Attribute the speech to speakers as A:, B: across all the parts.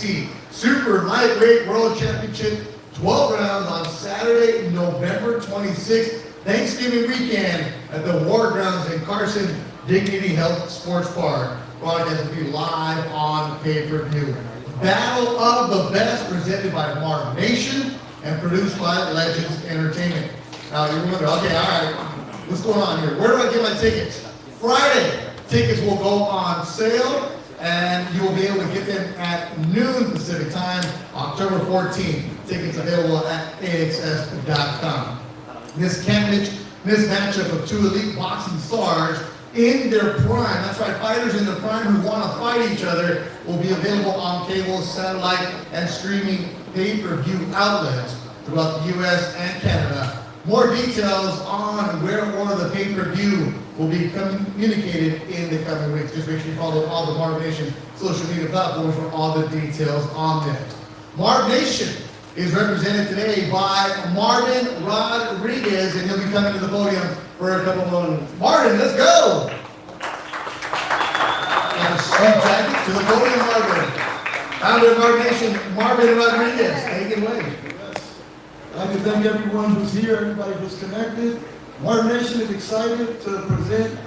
A: WBC Super Lightweight World Championship, 12 rounds on Saturday, November 26th, Thanksgiving weekend at the War Grounds in Carson Dignity Health Sports Park. Broadcast will be live on pay-per-view. Battle of the Best presented by Mark Nation and produced by Legends Entertainment. Now you're wondering, okay, all right, what's going on here? Where do I get my tickets? Friday, tickets will go on sale and you will be able to get them at noon Pacific time, October 14th. Tickets available at AXS.com. This matchup of two elite boxing stars in their prime. That's right, fighters in their prime who want to fight each other will be available on cable, satellite, and streaming pay-per-view outlets throughout the U.S. and Canada. More details on where or the pay-per-view will be communicated in the coming weeks. Just make sure you follow all the Marv Nation social media platforms for all the details on that. Marv Nation is represented today by Marvin Rodriguez, and he'll be coming to the podium for a couple moments. Marvin, let's go! And a sweet jacket to the podium, Marvin. Founder of Marv Nation, Marvin Rodriguez. Take it away.
B: I'd like to thank everyone who's here, everybody who's connected. Marv Nation is excited to present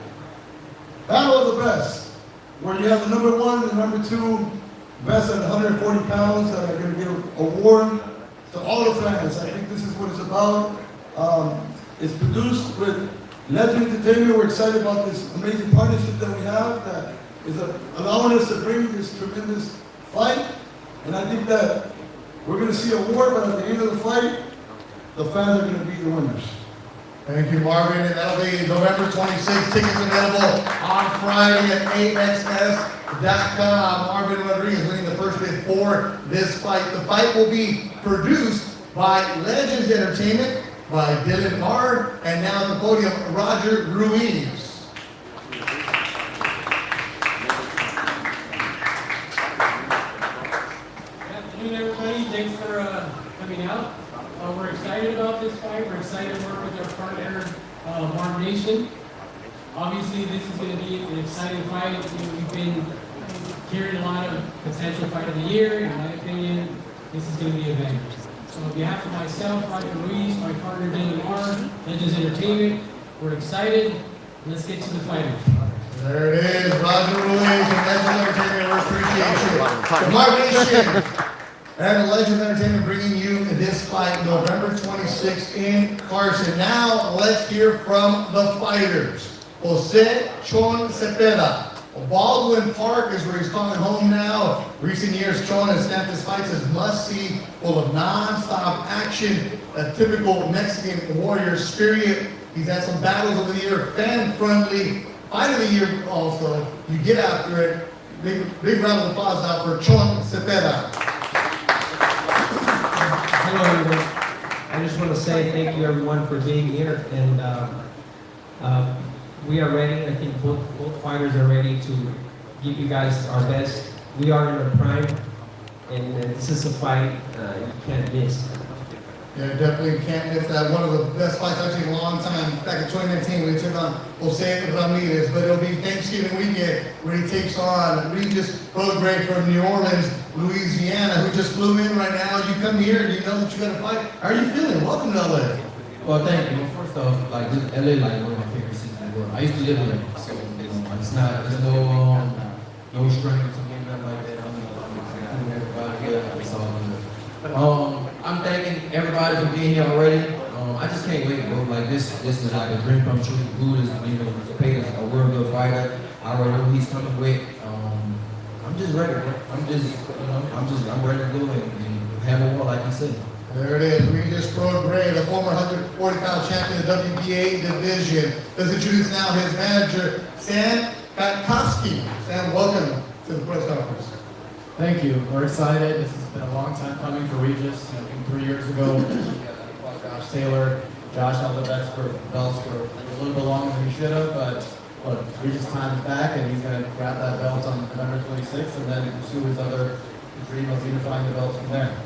B: Battle of the Best, where you have the number one and the number two best at 140 pounds that are going to get an award to all the fans. I think this is what it's about. It's produced with Legend Entertainment. We're excited about this amazing partnership that we have that is allowing us to bring this tremendous fight. And I think that we're going to see a war, but at the end of the fight, the fans are going to be the winners.
A: Thank you, Marvin. And that'll be November 26th. Tickets available on Friday at AXS.com. Marvin Rodriguez winning the first bid for this fight. The fight will be produced by Legends Entertainment, by Dylan Marr, and now at the podium, Roger Ruiz.
C: Good afternoon, everybody. Thanks for coming out. We're excited about this fight. We're excited to work with our partner, Marv Nation. Obviously, this is going to be an exciting fight. We've been hearing a lot of potential fight of the year. In my opinion, this is going to be a banger. So on behalf of myself, Roger Ruiz, my partner, Dylan Marr, Legends Entertainment, we're excited. Let's get to the fighters.
A: There it is, Roger Ruiz and Legends Entertainment. We appreciate you. The Marv Nation and Legends Entertainment bringing you this fight November 26th in Carson. Now, let's hear from the fighters. Jose Chon Zepeda. Baldwin Park is where he's calling home now. Recent years, Chon has stamped his fights as must-see, full of non-stop action, a typical Mexican warrior spirit. He's had some battles over the year, fan-friendly, fight of the year also. You get after it. Big round of applause now for Chon Zepeda.
D: Hello, everyone. I just want to say thank you, everyone, for being here, and we are ready. I think both fighters are ready to give you guys our best. We are in our prime, and this is a fight you can't miss.
A: Yeah, definitely can't miss that. One of the best fights I've seen in a long time. Back in 2019 when he took on Jose Benavidez, but it'll be Thanksgiving weekend where he takes on Regis Prograis from New Orleans, Louisiana, who just flew in right now. You come here and you know that you got to fight. How are you feeling? Welcome to LA.
E: Well, thank you. Well, first off, like this LA, like one of my favorite cities in the world. I used to live here, so it's not. There's no strings to me, nothing like that. I'm everybody here. It's all good. I'm thanking everybody for being here already. I just can't wait, bro. Like this is like a dream come true. Good is, Zepeda's a real good fighter. I already know who he's coming with. I'm just ready, bro. I'm ready to go and have a war, like you said.
A: There it is, Regis Prograis, the former 140-pound champion of the WBA division. Let's introduce now his manager, Sam Katkowski. Sam, welcome to the press conference.
F: Thank you. We're excited. This has been a long time coming for Regis. 3 years ago, Josh Taylor. Josh held the belts for a little bit longer than he should have, but look, Regis' time is back, and he's going to grab that belt on November 26th, and then pursue his other dream of unifying the belts from there.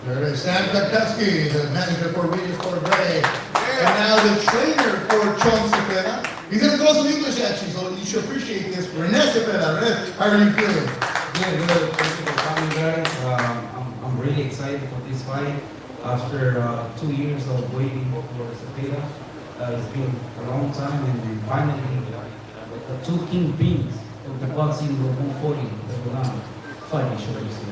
A: There it is, Sam Katkowski, the manager for Regis Prograis, and now the trainer for Chon Zepeda. He's going to throw some English at you, so you should appreciate this. René Zepeda. René, how are you feeling?
D: Yeah, good. Thank you for coming, guys. excited for this fight after 2 years of waiting for Zepeda. It's been a long time, and finally, the two kingpins of the boxing will move 40 that will not fight each other. So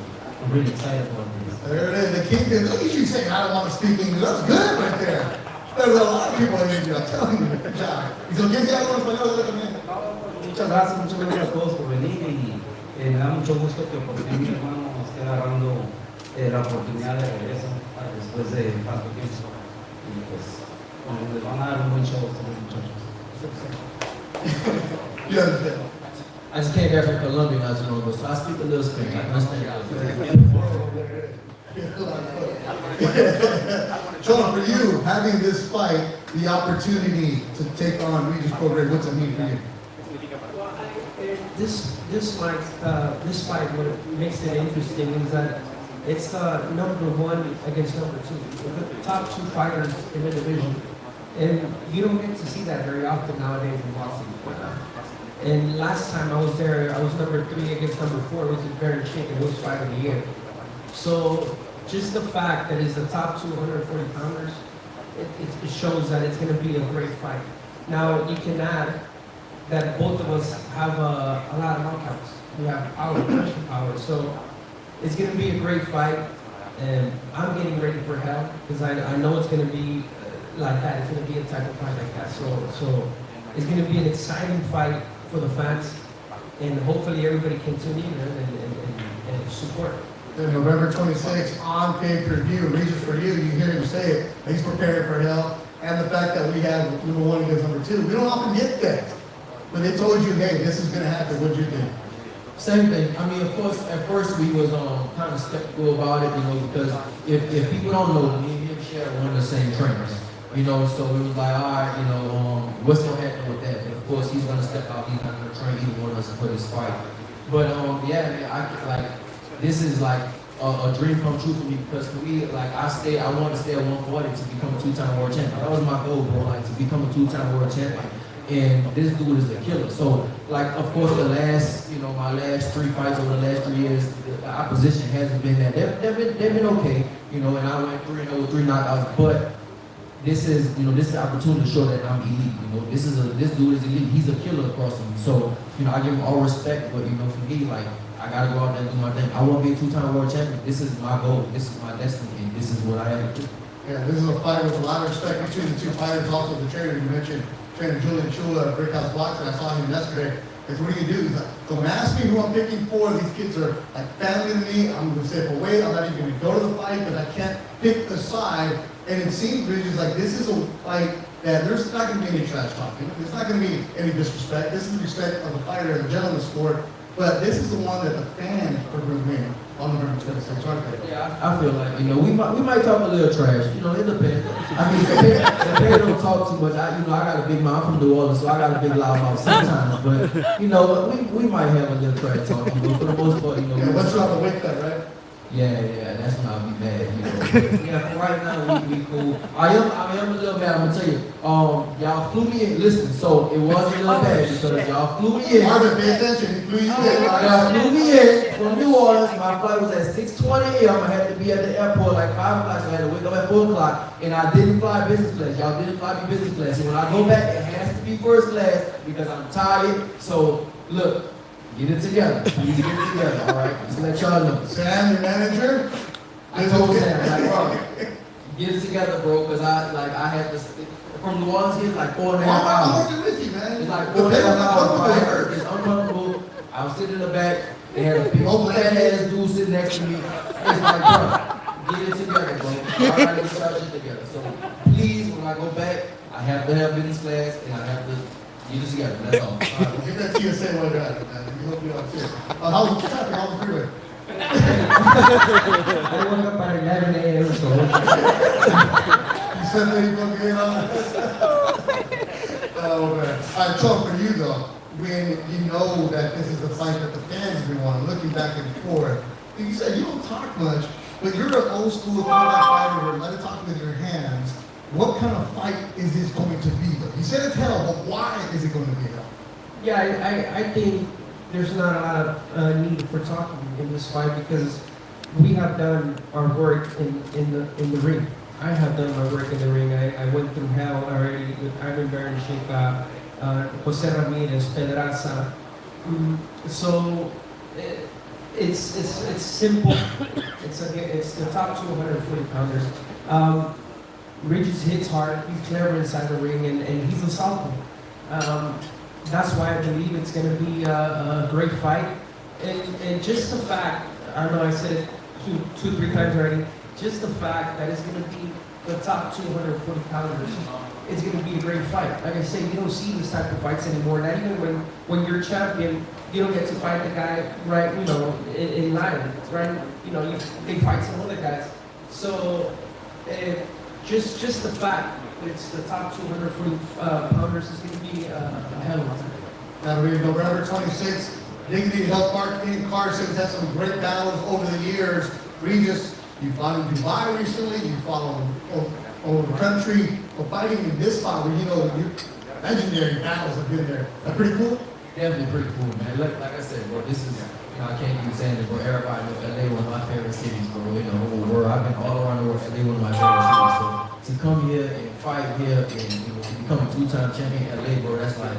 D: I'm really excited about this.
A: There it is, the kingpin. Look at you saying, I don't want to speak English. That's good right there. There's a lot of people in India, I'm telling you. Good job. Y se lo quiere decir algo en español, también.
D: Muchas gracias a todos por venir y me da mucho gusto que por fin mi hermano esté agarrando la oportunidad de regreso después de tanto tiempo. Y pues les van a dar un buen show a estos muchachos.
A: You understand?
E: I just came back from Colombia not too long ago, so I speak a little Spanish. I understand
A: Sean, for you, having this fight, the opportunity to take on Regis Prograis, what's it mean for you?
D: This fight, what makes it interesting is that it's number one against number two. The top two fighters in the division. And you don't get to see that very often nowadays in boxing. And last time I was there, I was number 3 against number 4. It was a very chicken, it was fight of the year. So just the fact that it's the top 240 pounders, it shows that it's going to be a great fight. Now you can add that both of us have a lot of knockouts. We have power, punching power. So it's going to be a great fight. And I'm getting ready for hell because I know it's going to be like that. It's going to be a type of fight like that. So it's going to be an exciting fight for the fans, and hopefully everybody can tune in and support.
A: Then November 26th on pay-per-view, Regis, for you, you hear him say it, he's preparing for hell, and the fact that we have number 1 against number 2. We don't often get that, but they told you, hey, this is going to happen. What'd you think?
E: Same thing. I mean, of course, at first we was kind of skeptical about it, you know, because if people don't know, me and him share one of the same trainers, you know, so it was like, all right, you know, what's gonna happen with that? But of course, he's gonna step out. He's not gonna train either one of us for this fight. But yeah, man, this is like a dream come true for me because for me, like I want to stay at 140 to become a 2-time world champion. That was my goal, bro, like to become a 2-time world champion. And this dude is a killer. So, like, of course, my last 3 fights over the last 3 years, the opposition hasn't been that. They've been okay, you know, and I went 3-0 with 3 knockouts. But this is the opportunity to show that I'm elite. You know, this dude is elite. He's a killer across him. So, you know, I give him all respect. But, you know, for me, like, I gotta go out there and do my thing. I want to be a 2-time world champion. This is my goal. This is my destiny. And this is what I have to do.
A: Yeah, this is a fight with a lot of respect between the two fighters. Also, the trainer you mentioned, trainer Julian Chula, Brickhouse Boxing. I saw him yesterday. Because what do? He's like, don't ask me who I'm picking for. These kids are like family to me. I'm going to say, well, wait, I'm not even going to go to the fight because I can't pick the side. And it seems Regis like this is a fight that there's not going to be any trash talking. There's not going to be any disrespect. This is the respect of the fighter and the gentleman's sport. But this is the one that the fans are going to win on November 26th, aren't they?
E: Yeah, I feel like, you know, we might talk a little trash. You know, it depends. I mean, Zepeda don't talk too much. I got a big mouth from New Orleans, so I got a big loud mouth sometimes. But, you know, we might have a little trash talk. You know, for the most part, you know.
A: Yeah, once you're on the weight cut, right?
E: Yeah, that's when I'll be mad, you know. Yeah, for right now, we cool. I am a little mad, I'm gonna tell you. Y'all flew me in, listen, so it was a little bad because y'all flew me in.
A: Marvin, pay attention, he flew you in.
E: Y'all flew me in from New Orleans. My flight was at 6:20 a.m. I had to be at the airport like 5 o'clock, so I had to wake up at 4 o'clock. And I didn't fly business class. Y'all didn't fly me business class. So when I go back, it has to be first class because I'm tired. So, look. Get it together. You need to get it together, all right? Just let y'all know.
A: Sam, your manager?
E: I told Sam, like, bro, get it together, bro, because I had to, from New Orleans here, it's like 4.5
A: I'm
E: hours.
A: working with you, man.
E: It's like 4.5 hours, bro. It's uncomfortable. I was sitting in the back. They had a big old fat ass dude sitting next to me. It's like, bro, get it together, bro. All right, let's start shit together. So please, when I go back, I have to have business class, and I have to get it together. That's all.
A: All right, we'll get that to you the same way you're at it, man. We hope you're on too. How's the traffic? How's the freeway?
D: I woke up at 11 a.m. so
A: You said that you gonna get on? Oh, man. All right, Chuck, for you though, when you know that this is the fight that the fans have been wanting, looking back and forth, you said you don't talk much, but you're an old school combat fighter where let it talk with your hands. What kind of fight is this going to be though? You said it's hell, but why is it going to be hell?
D: yeah, I think there's not a lot of need for talking in this fight because we have done our work in the ring. I have done my work in the ring. I went through hell already with Ivan Baranchik, Jose Ramirez, Pedraza. So it's simple. It's the top 240 pounders. Regis hits hard. He's clever inside the ring, and he's a southpaw. That's why I believe it's going to be a great fight. And just the fact, I know I said it two, 3 times already, just the fact that it's going to be the top 240 pounders, it's going to be a great fight. Like I say, you don't see this type of fights anymore. Not even when you're champion, you don't get to fight the guy right, in line, right? They fight some other guys. So just the fact it's the top 240 pounders is going to be a hell of a fight.
A: That'll be November 26th. Dignity Health Marketing. Carson's had some great battles over the years. Regis, you fought in Dubai recently. You fought over the country. But fighting in this spot where legendary battles have been there. That pretty cool?
E: Definitely pretty cool, man. Like I said, bro, this is, I can't keep saying this, bro. Everybody knows LA one of my favorite cities, bro. In the whole world. I've been all around the world. LA one of my favorite cities. So to come here and fight here and to become a 2-time champion in LA, bro, that's like,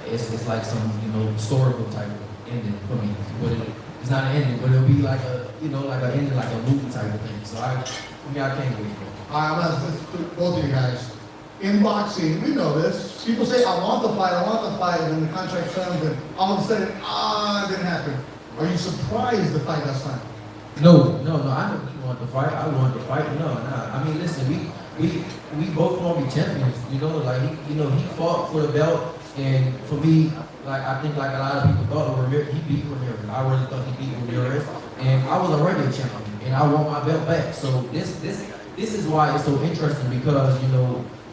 E: it's like some, historical type of ending for me. But it's not an ending, but it'll be like a, like an ending, like a movie type of thing. So for me, I can't wait, bro.
A: All right, I'm going to ask this to both of you guys. In boxing, we know this. People say, I want the fight, and then the contract comes, and all of a sudden, it didn't happen. Are you surprised the fight last time?
E: No. I know he wanted to fight. I wanted to fight. No. I mean, listen, we both want to be champions. Like he fought for the belt. And for me, like I think like a lot of people thought he beat Ramirez. I really thought he beat Ramirez. And I was already a champion, and I want my belt back. So this is why it's so interesting because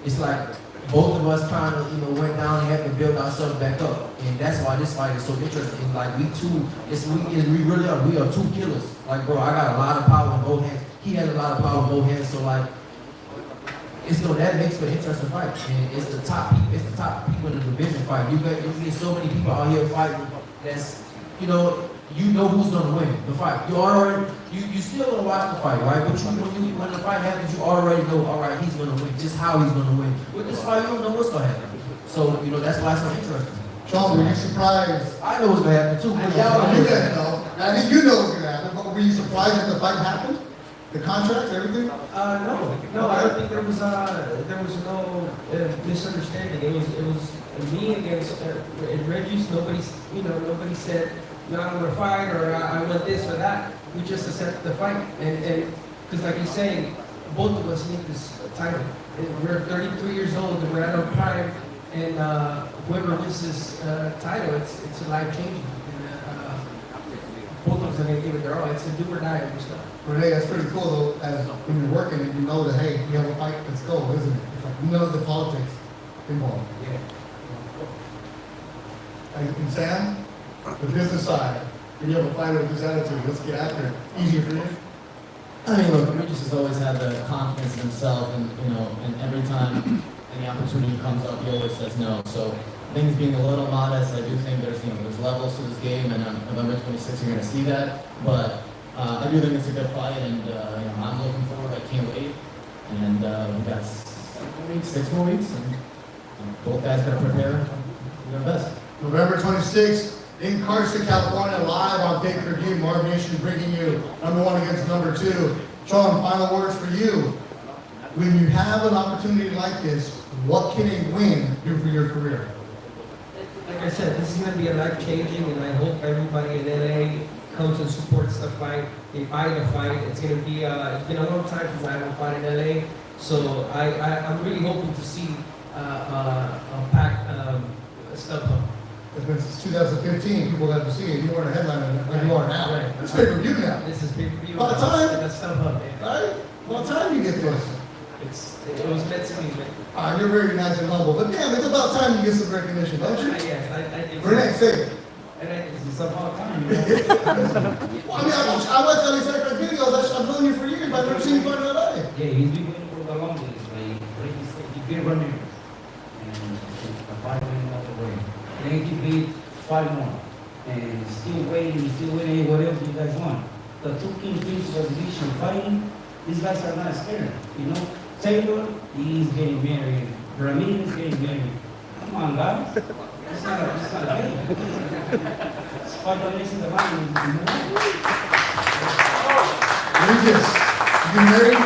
E: it's like both of us kind of went down and had to build ourselves back up, and that's why this fight is so interesting. And like we really are. We are 2 killers. Like bro, I got a lot of power in both hands. He has a lot of power in both hands. So like. That makes for an interesting fight. And it's the top people in the division fight. You get so many people out here fighting that's you know who's gonna win the fight. You still gonna watch the fight, right? But when the fight happens, you already know, all right, he's gonna win, just how he's gonna win. With this fight, you don't know what's gonna happen. So that's why it's so interesting.
A: Sean, were you surprised?
E: I know what's gonna happen too.
A: Yeah, you guys know. I think you know what's gonna happen, but were you surprised that the fight happened? The contracts, everything?
D: No. I don't think there was no misunderstanding. It was me against Regis. Nobody said I want to fight or I want this or that. We just accepted the fight, and because like you're saying, both of us need this title. We're 33 years old and we're at our prime, and whoever wins this title, it's a life changing. Both of us are going to give it their all. It's a do or die every step.
A: Renee, that's pretty cool though, as when you're working and you know that, hey, you have a fight, let's go, isn't it? It's like, you know the politics involved.
D: Yeah.
A: And Sam, the business side, when you have a fighter with this attitude, let's get after it. Easier for you?
F: I mean, look, Regis has always had the confidence in himself, and and every time any opportunity comes up, he always says no. So things being a little modest, I do think there's levels to this game, and on November 26th you're going to see that. But I do think it's a good fight, and I'm looking forward. I can't wait. And we got 6 more weeks, and both guys got to prepare and do their best.
A: November 26th in Carson, California, live on pay-per-view. Marv Nation bringing you #1 against #2. Sean, final words for you. When you have an opportunity like this, what can a win do for your career?
D: Like I said, this is going to be a life changing, and I hope everybody in LA comes and supports the fight. They buy the fight. It's going to be. It's been a long time since I haven't fought in LA, so I'm really hoping to see a packed StubHub.
A: It's been since 2015, people got to see it. You weren't a headliner like you are now.
D: Right.
A: It's pay-per-view now.
D: This is pay-per-view.
A: About time.
D: That's StubHub, man.
A: Right? About time you get this.
D: It was meant to be, man.
A: You're very nice and humble, but damn, it's about time you get some recognition, don't you?
D: Yes, I think so.
A: Renee, say it.
D: And it's about time.
A: Well, I mean, I watch all these sacrifice videos. I've known you for years, but I've never seen you fight in LA.
G: Yeah, he's been waiting for the longest. Like he said, he beat Ramirez, and the fight went out the way. Then he beat 5 more, and still waiting. What else do you guys want? the two kingpins of division fighting, these guys are not scared, you know. Taylor, he's getting married. Ramirez is getting married. Come on, guys. It's not a game. It's fight that makes in the mind.
A: Regis, you married?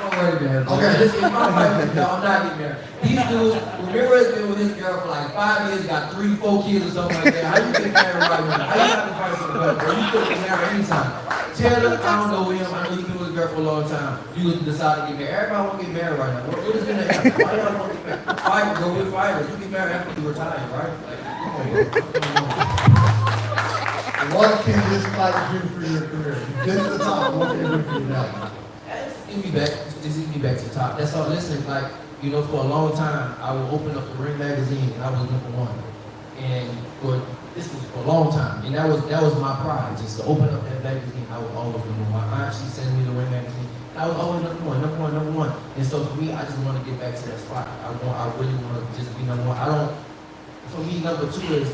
E: I'm already married.
A: Okay.
E: Listen, my wife, no, I'm not getting married. These dudes, Ramirez been with his girl for like 5 years, got 3, 4 kids or something like that. How you get married right now? How you have to fight for the belt, bro? You could get married anytime. Taylor, I don't know him. I know he's been with his girl for a long time. You just decide to get married. Everybody want to get married right now. What is gonna happen? Why y'all want to get married? Fight, go with fighters. You get married after you retire, right? Like, come on, bro.
A: What can this fight do for your career? You've been to the top. What can it do for you now?
E: Get me back, just get me back to the top. That's all. Listen, like, you know, for a long time, I would open up the Ring magazine and I was #1. And this was for a long time, and that was my pride, just to open up that magazine. I was always #1. My aunt, she sent me the Ring magazine. I was always #1. And so for me, I just want to get back to that spot. I really want to just be #1. For me, #2 is,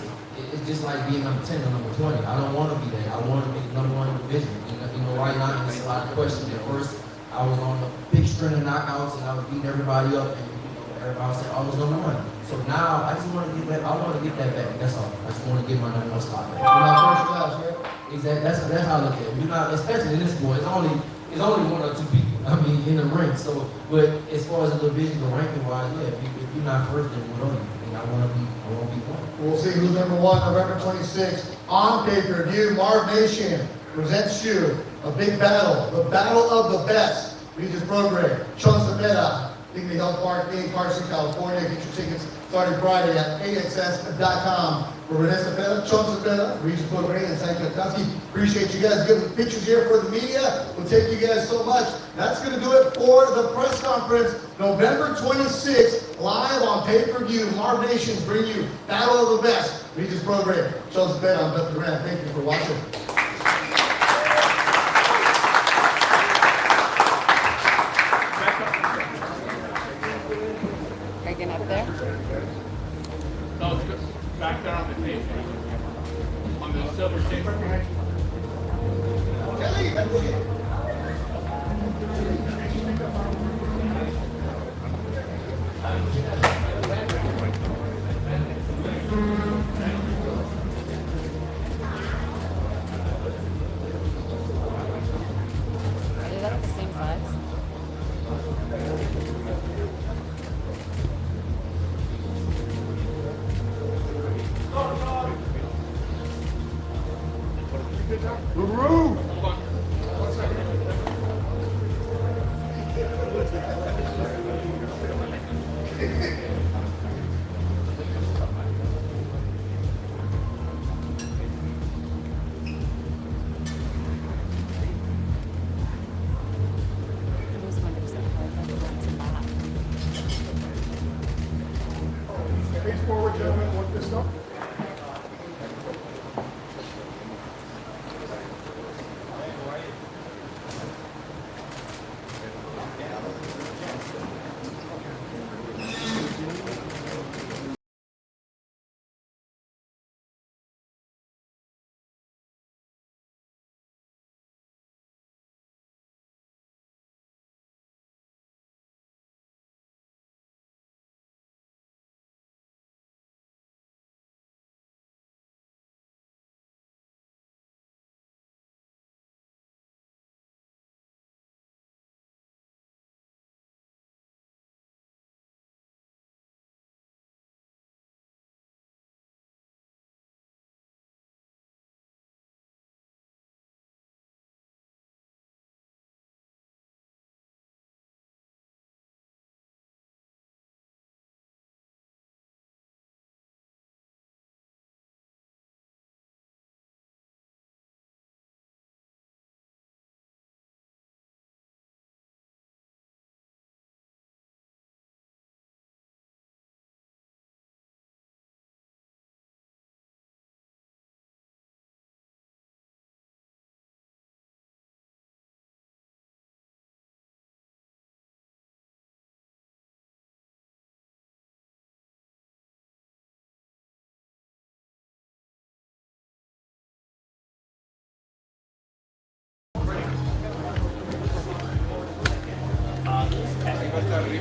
E: it's just like being #10 or #20. I don't want to be that. I want to be #1 in the division. You know, right now, it's a lot of questions. At first, I was on a big string of knockouts and I was beating everybody up, and you know, everybody said I was #1. So now I just want to get that. I want to get that back. That's all. I just want to get my #1 spot back.
A: You're not first class, right?
E: Exactly. That's how I look at it. You're not, especially in this sport. It's only 1 or 2 people. I mean, in the ring. So, but as far as the division, the ranking wise, yeah. If you're not first, then what are you? And I want to be 1.
A: We'll see who's #1, November 26th. On pay-per-view, Marv Nation presents you a big battle, the battle of the best. Regis Prograis, Zepeda, Dignity Health Park in Carson, California. Get your tickets starting Friday at AXS.com. For Zepeda, Zepeda, Regis Prograis, and Sanka Koski. Appreciate you guys giving pictures here for the media. We'll take you guys so much. That's going to do it for the press conference. November 26th, live on pay-per-view. Marv Nations bring you Battle of the Best. Regis Prograis, Zepeda, I'm Beth Durant. Thank you for watching.
H: Get up there.
I: No, it's back there on the table. On the silver table.
A: Kelly, that's it.
H: Are they like the same size? It was 100% hard.
A: Face forward, gentlemen, work this up.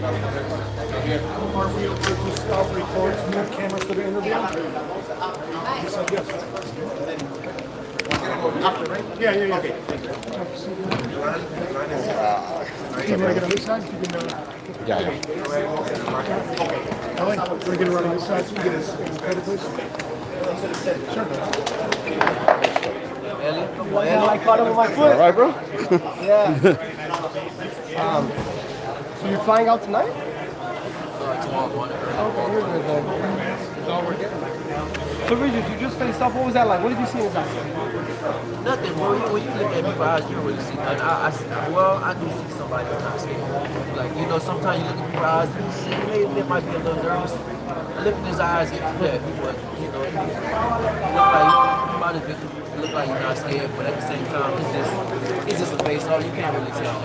J: Are we able to stop record, move cameras to the interview? He said yes. After, right? Yeah. Okay. You want to get on this side? You can,
K: Yeah.
J: Ellen, we're going to run on this side so you get his credit, please. Sure.
K: I caught him with my foot. All right, bro.
J: Yeah. So you're flying out tonight?
E: Tomorrow morning.
J: Okay, here's the thing. That's all we're getting. So Regis, you just faced up. What was that like? What did you see in his eyes?
E: Nothing, bro. When you look at people's eyes, you don't really see nothing. I do see somebody that's not scared. Like, you know, sometimes you look at people's eyes, they might be a little nervous. I look in his eyes, yeah, he was, you know, look like he's not scared, but at the same time, it's just a face off. You can't really tell.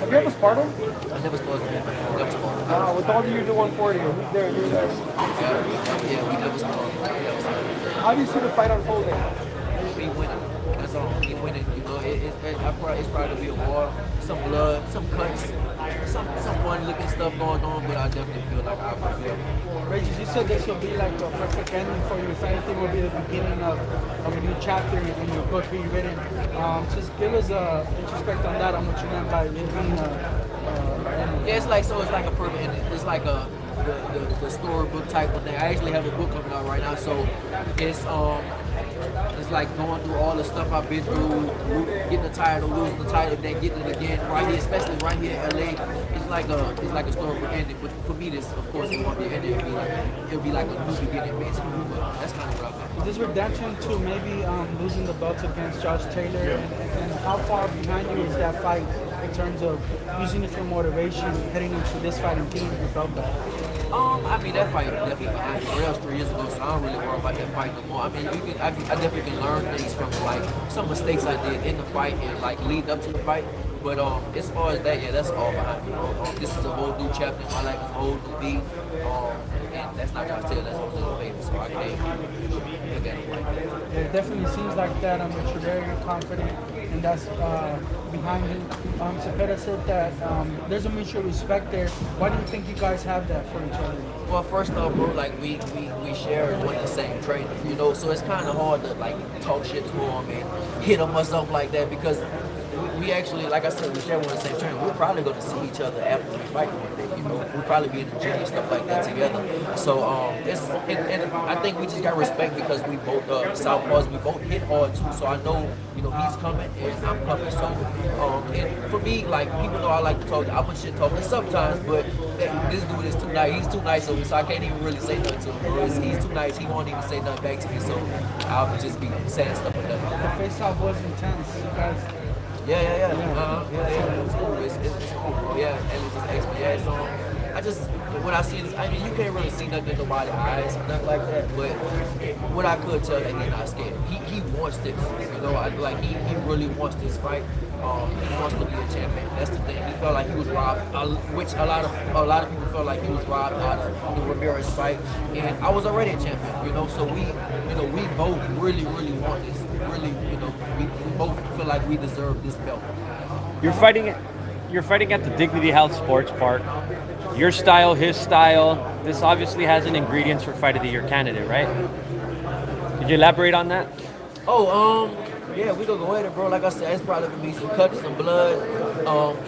J: Have you ever sparred him?
E: I never supposed to be. Never supposed to.
J: With all the usual 140, who's there? You're there.
E: Yeah, we never supposed to.
J: How do you see the fight unfolding?
E: We winning. That's all. We winning. You know, it's probably gonna be a war, some blood, some cuts, some fun-looking stuff going on. But I definitely feel like I will feel.
J: Regis, you said this will be like a perfect ending for you. If anything, will be the beginning of a new chapter in your book being written. Just give us a introspect on that. On what you meant by it being
E: Yeah, it's like a perfect ending. It's like the storybook type of thing. I actually have a book coming out right now, so it's like going through all the stuff I've been through, getting the title, losing the title, then getting it again right here, especially right here in LA. It's like a storybook ending. But for me, this of course it won't be ending. It'll be like a new beginning, basically. But that's kind of what I meant.
J: Is this redemption to maybe losing the belts against Josh Taylor? And how far behind you is that fight in terms of using it for motivation, heading into this fight and getting your belt back?
E: I mean, that fight definitely behind me. That was 3 years ago, so I don't really worry about that fight no more. I mean, I definitely can learn things from like some mistakes I did in the fight and like lead up to the fight. But as far as that, yeah, that's all behind me. This is a whole new chapter in my life. It's a whole new me. And that's not Josh Taylor, that's Jose Baby. So I can't look at it like that.
J: It definitely seems like that. But you're very confident, and that's behind you. Zepeda said that there's a mutual respect there. Why do you think you guys have that for each other?
E: Well, first off, bro, like we share one of the same trainers, you know, so it's kind of hard to like talk shit to him and hit him or something like that because we actually, like I said, we share one of the same trainers. We're probably going to see each other after we fight one day, you know. We'll probably be in the gym and stuff like that together. So and I think we just got respect because we both southpaws, we both hit hard too. So I know, you know, he's coming and I'm coming. So and for me, like people know I like to talk. I'm a shit talker sometimes, but this dude is too nice. He's too nice of me, so I can't even really say nothing to him. Bro. He's too nice. He won't even say nothing back to me. So I'll just be saying stuff like that.
J: The face-off was intense. You guys.
E: Yeah. It was cool. It's cool, bro. Yeah, and it's just extra. Yeah, it's what I see is, I mean, you can't really see nothing in nobody's eyes or nothing like that, but what I could tell that he's not scared. He wants this, you know, he really wants this fight. He wants to be a champion. That's the thing. He felt like he was robbed, which a lot of people felt like he was robbed out of the Ramirez fight, and I was already a champion, you know, so we both really want this. Really, you know, we both feel like we deserve this belt.
L: You're fighting at the Dignity Health Sports Park. Your style, his style. This obviously has an ingredients for Fight of the Year candidate, right? Could you elaborate on that?
E: Yeah, we gonna go at it, bro. Like I said, it's probably gonna be some cuts, some blood,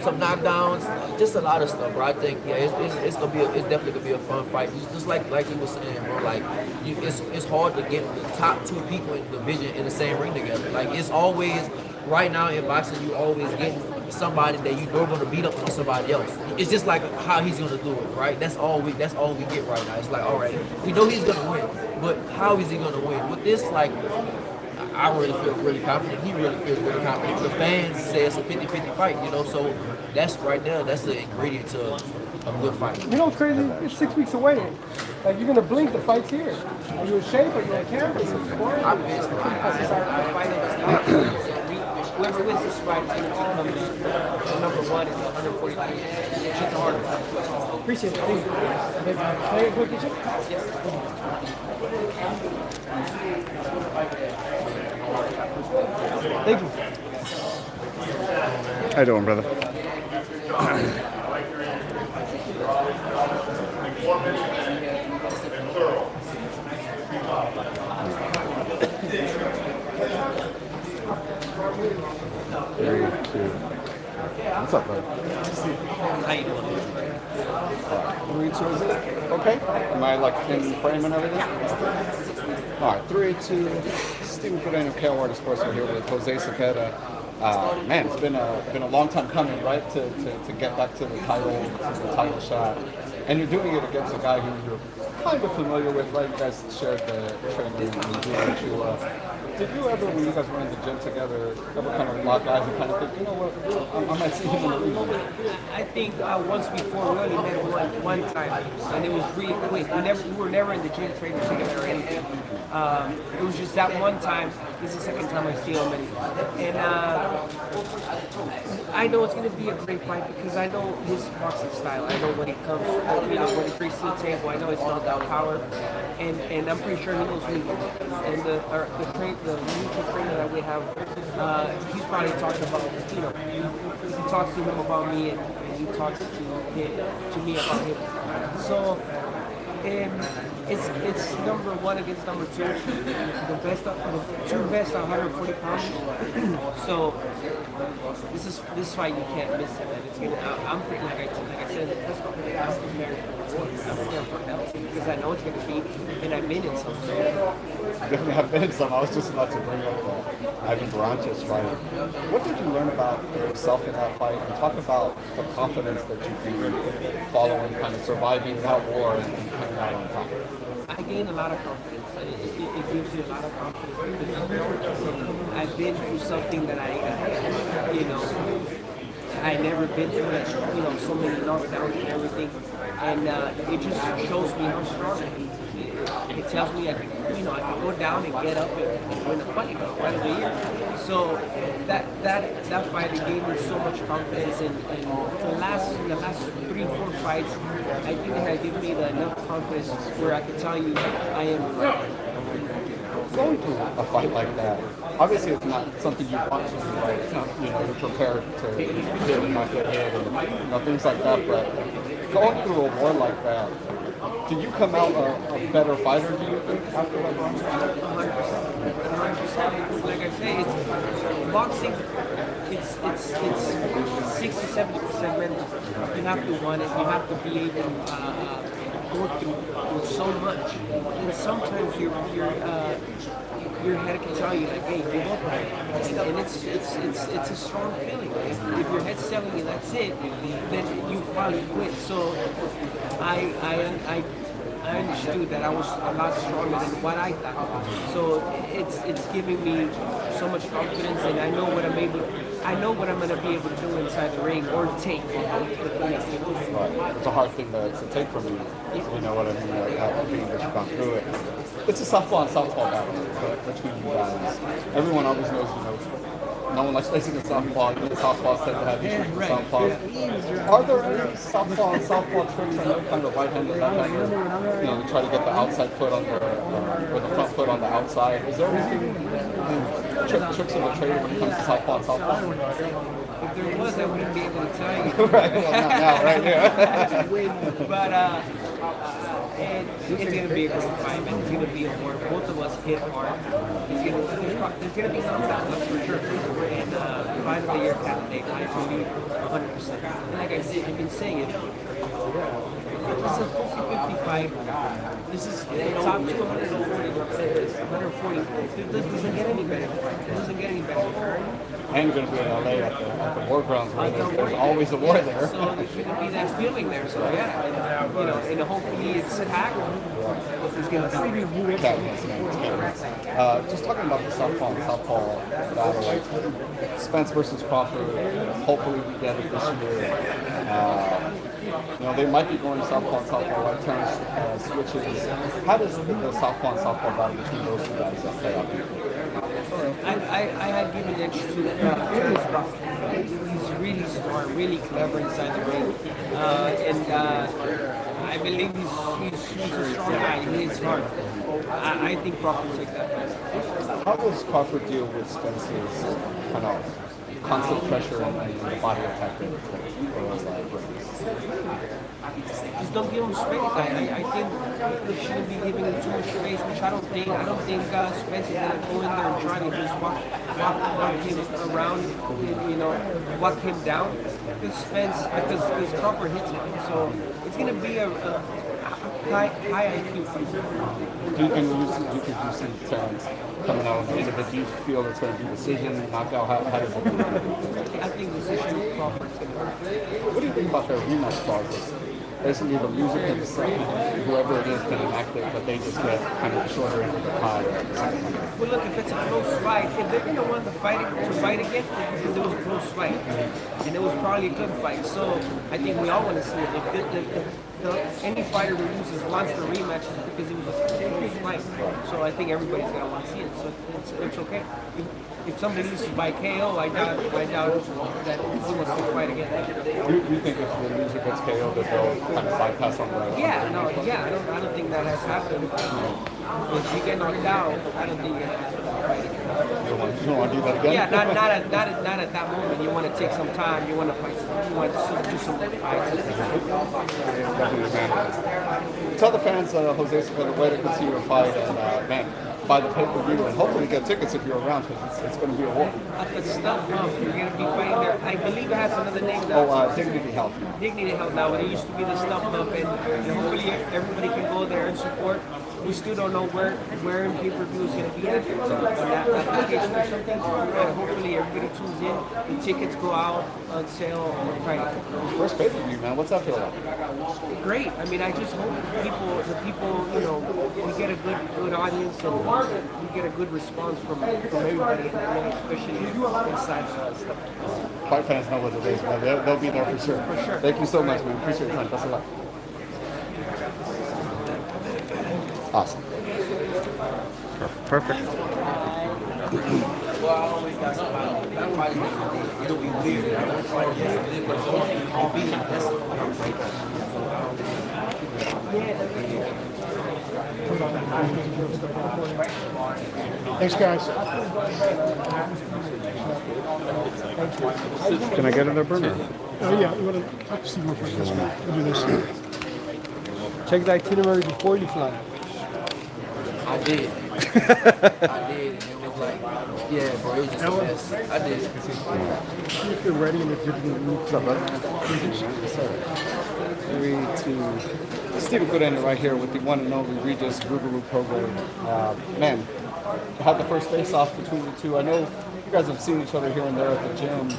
E: some knockdowns, just a lot of stuff, bro. I think, yeah, it's definitely gonna be a fun fight. It's just like you were saying, bro. Like, it's hard to get the top two people in the division in the same ring together. Like, it's always right now in boxing, you always get somebody that you know gonna beat up on somebody else. It's just like how he's gonna do it, right? That's all we get right now. It's like, all right, we know he's gonna win, but how is he gonna win? With this, like, I really feel really confident. He really feels really confident. The fans say it's a 50-50 fight, you know, so that's right there. That's the ingredient to a good fight.
J: You know what's crazy? It's 6 weeks away. Like, you're going to blink, the fight's here. Are you in shape? Are you on camera?
E: I'm pissed.
D: Whoever wins this fight is going to come in number one is 140 pounds. Shit's hard.
J: Appreciate it. Thank you. Can I get a quick picture? Thank you.
K: How you doing, brother? 3, 2. What's up, bud?
M: How you doing?
K: 3, 2, is it? Okay. Am I like in frame and everything? All right, 3, 2. Stephen Cadena, KOR Sports. We're here with Jose Zepeda. Man, it's been a long time coming, right? To get back to the title shot. And you're doing it against a guy who you're kind of familiar with, right? You guys shared the training and did you ever, when you guys were in the gym together, ever kind of lock eyes and kind of think, you know what, I might see him in the ring?
D: I think once before we only met one time, and it was really quick. We were never in the gym training together or anything. It was just that one time. This is the second time I see him, and I know it's going to be a great fight because I know his boxing style. I know when he comes, when he brings to the table. I know it's knockout power, and I'm pretty sure he knows me. And the mutual trainer that we have, he's probably talked about, he talks to him about me, and he talks to me about him. So it's number one against number two, the two best 140 pounds. So this fight you can't miss it. It's gonna. I'm pretty like I said. I'm prepared for hell because I know it's gonna be, and I've been in some.
K: Definitely have been in some. I was just about to bring up Ivan Baranch's fight. What did you learn about yourself in that fight? And talk about the confidence that you gained following, kind of surviving that war and coming out on top.
D: I gained a lot of confidence. It gives you a lot of confidence because I've been through something that I never been through it, so many knockdowns and everything. And it just shows me how strong I am. It tells me I can go down and get up and win a fight right away here. So that fight it gave me so much confidence. And the last 3-4 fights, I think it had given me enough confidence where I can tell you I am right.
K: Going through a fight like that, obviously it's not something you want to do, right? It's not, you're prepared to hit and not get hit and things like that, but going through a war like that, did you come out a better fighter, do you think, after that run?
D: 100%. Like I say, it's boxing, it's 60-70% mental. You have to want it, you have to be able to go through so much. And sometimes your head can tell you like, hey, give up. And it's a strong feeling. If your head's telling you that's it, then you probably quit. So I understood that I was a lot stronger than what I thought. So it's giving me so much confidence, and I know what I'm gonna be able to do inside the ring or take.
K: It's a hard thing to take from you. You know what I mean? Being that you've gone through it. It's a southpaw and southpaw battle between you guys. Everyone always knows, no one likes facing a southpaw. Southpaws tend to have issues with southpaws. Are there any southpaw and southpaw tricks? I know kind of right-handed, left-handed. To try to get the outside foot on or the front foot on the outside. Is there anything tricks of the trade when it comes to southpaw and southpaw?
D: If there was, I wouldn't be able to tell you.
K: Right, well, not now, right here.
D: But it's going to be a great fight, man. It's going to be a war. Both of us hit hard. There's going to be knockdowns, that's for sure. And fight of the year candidate, I believe 100%. And like I've been saying it, this is a 50-50 fight. This is top 240. 140. It doesn't get any better. It doesn't get any better.
K: And you're going to be in LA at the war grounds where there's always a war there.
D: So there's going to be that feeling there. So yeah, and hopefully it's packed. It's going to be
K: just talking about the southpaw and southpaw battle, Spence versus Crawford. Hopefully we get it this year. They might be going southpaw and southpaw right Terence switches. How does the southpaw and southpaw battle between those two guys play out?
D: I had given it to Terence Crawford. He's really smart, really clever inside the ring, and I believe he's a strong guy. He is smart. I think Crawford will take that fight.
K: How does Crawford deal with Spence's kind of constant pressure and the body attack that
D: just don't give him space. I think they shouldn't be giving him too much space, which I don't think Spence is gonna go in there and try to just walk. what came around, you know, what came down. Because Spence, because Crawford hits it. So it's going to be a high IQ fight.
K: Do you see Terence coming out on the end of it? Do you feel it's going to be decision, knockout? How does it look?
D: I think decision Crawford's going to win.
K: What do you think about their rematch clauses? Basically, the loser can decide whoever it is can enact it, but they just get kind of shorter into the pie.
D: Well, look, if it's a close fight, if they're going to want to fight again, it's because it was a close fight. And it was probably a good fight. So I think we all want to see it. If any fighter who loses wants the rematch is because it was a close fight. So I think everybody's going to want to see it. So it's okay. If somebody loses by KO, I doubt that he wants to fight again.
K: Do you think if the loser gets KO, that they'll kind of bypass on the
D: Yeah, I don't think that has happened. If you get knocked out, I don't think you have to fight again.
K: You don't want to do that again?
D: Yeah, not at that moment. You want to take some time. You want to fight. You want to do some fights.
K: Definitely, man. Tell the fans, Jose Zepeda, where to continue to fight and, man, buy the pay-per-view and hopefully get tickets if you're around because it's going to be a war.
D: At the stuff, you're going to be fighting there. I believe it has another name now.
K: Oh, Dignity Health.
D: Dignity Health now, but it used to be the Stuff Up, and hopefully everybody can go there and support. We still don't know where in pay-per-view is going to be at, on that location or something. But hopefully everybody tunes in. The tickets go out on sale on Friday.
K: First pay-per-view, man. What's that feel like?
D: Great. I mean, I just hope the people, you know, we get a good audience and we get a good response from everybody, and especially inside stuff.
K: Fight fans know what it is, man. They'll be there for sure.
D: For sure.
K: Thank you so much, man. Appreciate your time. Best of luck. Awesome. Perfect.
J: Thanks, guys.
K: Can I get in there, Bruno?
J: Oh, yeah. You want to talk to Steve real quick? We'll do this. Check the itinerary before you fly.
E: I did. I did. And it was like, yeah, bro, it was just a mess. I did.
J: If you're ready and if you're going to move.
K: What's up, brother? 3, 2. Steve Zepeda right here with the one and only Regis Prograis. Man, had the first face-off between the two. I know you guys have seen each other here and there at the gym.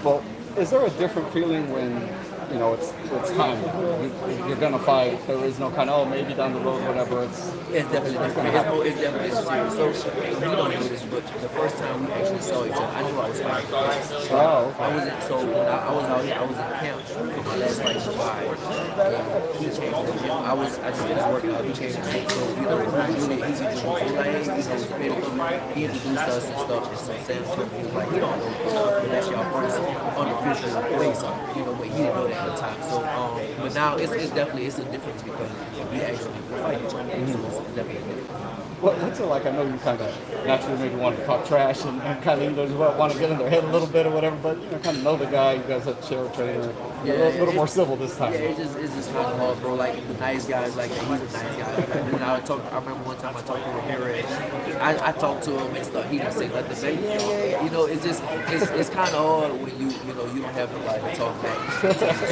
K: Well, is there a different feeling when, you know, it's time? You're gonna fight. There is no kind of, oh, maybe down the road, whatever. It's
E: definitely different. It's definitely serious. So you don't know this, but the first time we actually saw each other, I knew I was fighting.
K: Oh, okay.
E: I wasn't. So when I was out here, I was in camp for my last fight in July. He came to the gym. I just finished working out. He came to me. So you know, it was really easy to do. He introduced us and stuff. And so Sam told me, like, he don't know unless y'all first unofficial place, you know, but he didn't know that at the time. So, but now it's definitely a difference because we actually fight each other. So it's definitely different.
K: What's it like? I know you kind of naturally maybe want to talk trash and kind of want to get in their head a little bit or whatever, but you know, kind of know the guy. You guys have to share a trainer.
E: Yeah,
K: a little more civil this time.
E: Yeah, it's just kind of hard, bro. Like the nice guys, like he's a nice guy. And I remember one time I talked to Ramirez. I talked to him and stuff. He didn't say nothing. Say, yeah. You know, it's kind of hard when you don't have nobody to talk back.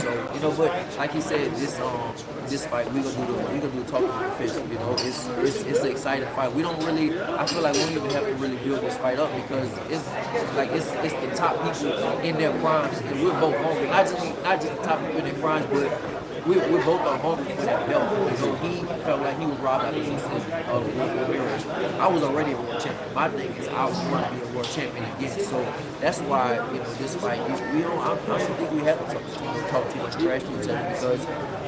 E: So you know, but like he said, this fight we gonna do the talking with the fish. You know, it's an exciting fight. We don't really. I feel like we don't even have to really build this fight up because it's the top people in their primes, and we're both hungry. Not just the top people in their primes, but we both are hungry for that belt. So he felt like he was robbed out of his Ramirez. I was already a world champion. My thing is I want to be a world champion again. So that's why this fight. I don't think we have to talk too much trash to each other because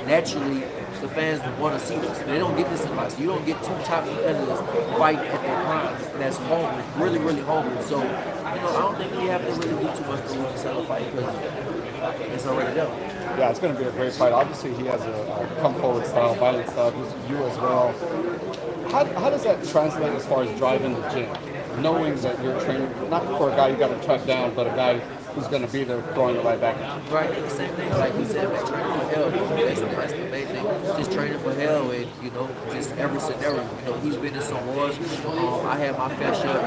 E: naturally the fans want to see this. They don't get this in life. You don't get two top competitors fight at their prime. That's hungry, really, really hungry. So I don't think we have to really do too much to win this other fight because it's already done.
K: Yeah, it's going to be a great fight. Obviously, he has a come-forward style, violent style. You as well. How does that translate as far as driving the gym? Knowing that you're training, not for a guy you got to track down, but a guy who's going to be there throwing it right back at you.
N: Right, the same thing like you said, man, training for hell. That's the main thing. Just training for hell, and just every scenario. He's been in some wars. I had my fair share.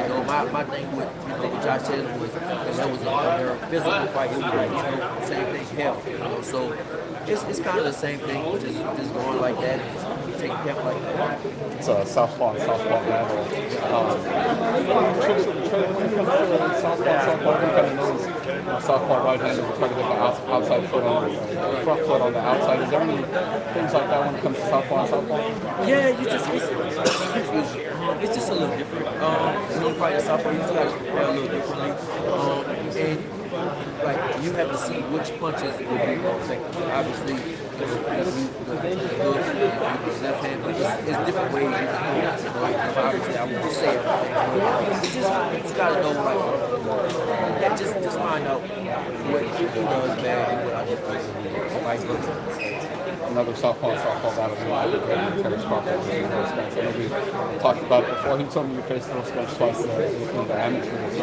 N: My thing with with Josh Taylor was that was a very physical fight. It was like same thing, hell. So it's kind of the same thing, just going like that, and taking camp like that.
K: It's a southpaw and southpaw battle. Tricks when it comes to southpaw, we kind of knows southpaw right-handed will try to get the outside foot on the front foot on the outside. Is there any things like that when it comes to southpaw and southpaw?
N: Yeah, it's just a little different. When you fight a southpaw, you just got to prepare a little differently. And like you have to see which punches will be more effective. Obviously, the left hand, but it's different ways you can do it. Obviously, I won't say everything. It's just gotta know just find out what he does bad and what I do vice versa.
K: Another southpaw battle in Terence Crawford and Errol Spence. I know we talked about it before. He told me you faced Errol Spence twice in the amateurs.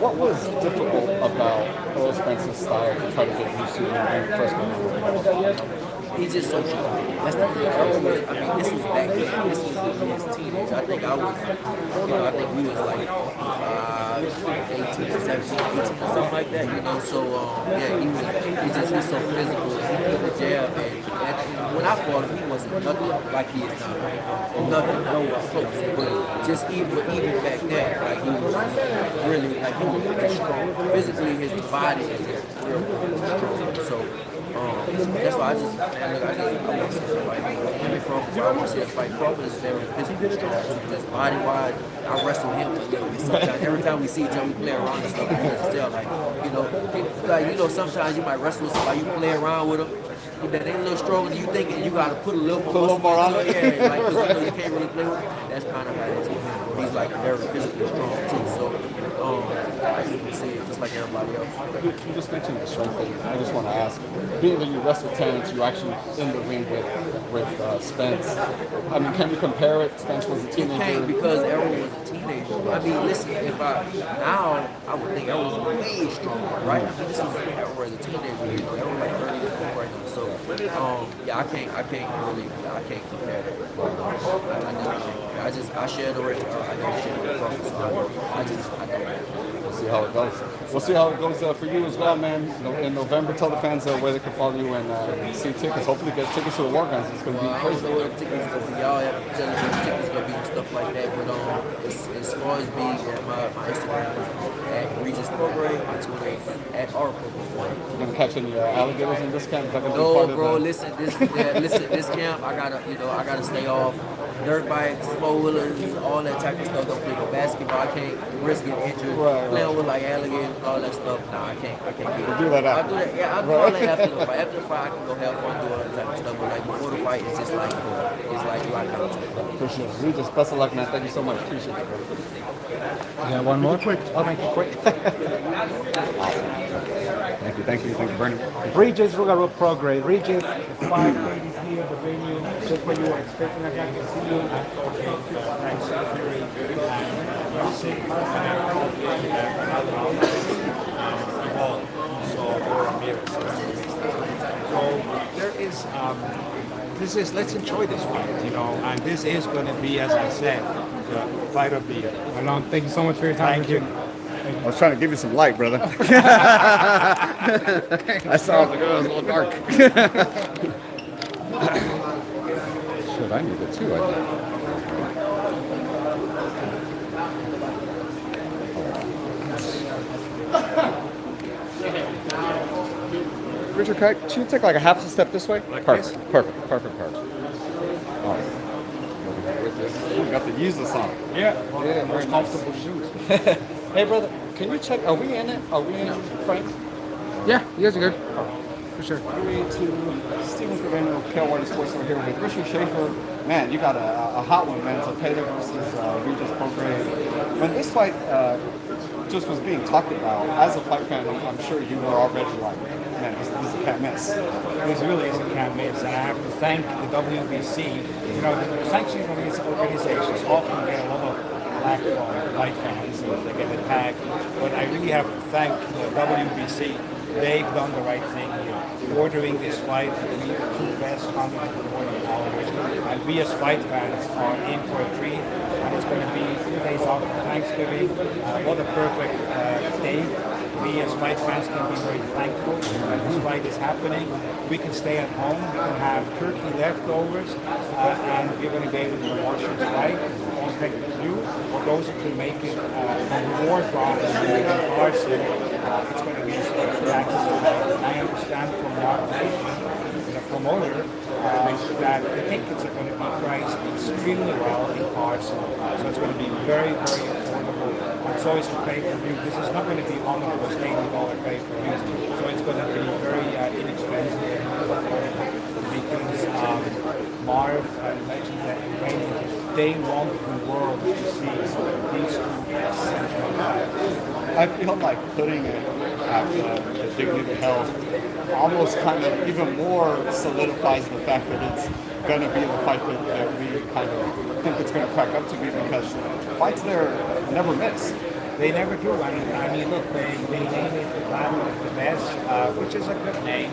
K: What was difficult about Errol Spence's style to try to get used to when you first got him?
N: He's just so strong. That's the thing. This was back then. This was when he was a teenager. I think I think we was like 18, 17, 18, or something like that, So, he's so physical. He put the jab, and when I fought him, he wasn't nothing like he is now. Nothing, no close. But just even back then, like he was really, he was really strong. Physically, his body is real strong. So, that's why I want to see him fight. I want to see him fight. Crawford is very physically strong. Just body-wise, I wrestle him a little bit. Sometimes, every time we see each other, we play around and stuff. You can tell, sometimes you might wrestle with somebody, you play around with them. They a little stronger than you think, and you got to put a little more on it. Yeah, because you can't really play with him. That's kind of how it is. He's very physically strong too. So you can see it just like everybody else.
K: You just mentioned the strength thing. I just want to ask, being that you wrestled Terence, you actually in the ring with Spence. Can you compare it? Spence was a teenager.
N: You can't, because Errol was a teenager. Listen, I would think Errol was way stronger, right? This is Errol as a teenager. Errol like 30 years old right now. So I can't compare that. I share the record. I don't share the record. So I don't.
K: We'll see how it goes. We'll see how it goes for you as well, man. In November, tell the fans where they can follow you and see tickets. Hopefully get tickets to the War Grounds. It's going to be crazy.
N: I don't know where the tickets going to be. Y'all have to tell me where the tickets going to be and stuff like that. But as far as me, my Instagram is at Regis Prograis, my Twitter at Prograis.
K: You gonna catch any alligators in this camp?
N: No, bro. Listen, this camp, I gotta stay off. Dirt bikes, four-wheelers, all that type of stuff. Don't play no basketball. I can't risk getting injured. Playing with alligators and all that stuff. Nah, I can't get it.
K: We'll do that after.
N: I'll do that. Yeah, I'll do all that after the fight. After the fight, I can go have fun, do all that type of stuff. But before the fight, it's just blackout.
K: For sure. Regis, best of luck, man. Thank you so much. Appreciate it.
J: Yeah, one more. Quick. I'll make it quick.
K: Thank you, Bernie.
J: Regis Rugaro Prograis. Regis, the 5 ladies here, the venue, just what you were expecting. I got to see you.
O: Let's enjoy this fight, and this is going to be, as I said, the fight of the year.
J: Thank you so much for your time.
O: Thank you.
K: I was trying to give you some light, brother. I saw it, it was a little dark. Shit, I need it too, I think. Richard, can you take like a half a step this way?
O: Like
K: Perfect.
O: this?
K: Perfect. All right. We got to use this on.
O: Yeah,
K: very
O: comfortable
K: nice.
O: shoes.
K: Hey, brother, can you check? Are we in it? Are we in Frank?
J: Yeah, you guys are good. For sure.
K: 3-2. Steven Crawford, Pale Water Sports over here with Richard Schaefer. Man, you got a hot one, man. Zepeda versus Regis Prograis. When this fight just was being talked about, as a fight fan, I'm sure you were already like, man, this is a can't miss.
O: This really is a can't miss, and I have to thank the WBC. The sanctioning organizations often get a lot of flack from fight fans, and they get attacked. But I really have to thank the WBC. They've done the right thing here, ordering this fight at the two best 140 hours. And we as fight fans are in for a treat. And it's going to be 2 days after Thanksgiving. What a perfect day. We as fight fans can be very thankful that this fight is happening. We can stay at home, we can have turkey leftovers, and we're going to be able to watch this fight. Thank you for those who can make it more drama in Carson. It's going to be spectacular. I understand from Mark, the promoter, that the tickets are going to be priced extremely well in Carson. So it's going to be very, very affordable. And so is the pay-per-view. This is not going to be one of those $80 pay-per-views. So it's going to be very inexpensive because Marv and Legend and they want the world to see these two exceptional guys.
K: I feel like putting it at the Dignity Health almost kind of even more solidifies the fact that it's going to be the fight that we kind of think it's going to crack up to be, because fights there never miss.
O: They never do. I mean, look, they named it the Battle of the Best, which is a good name.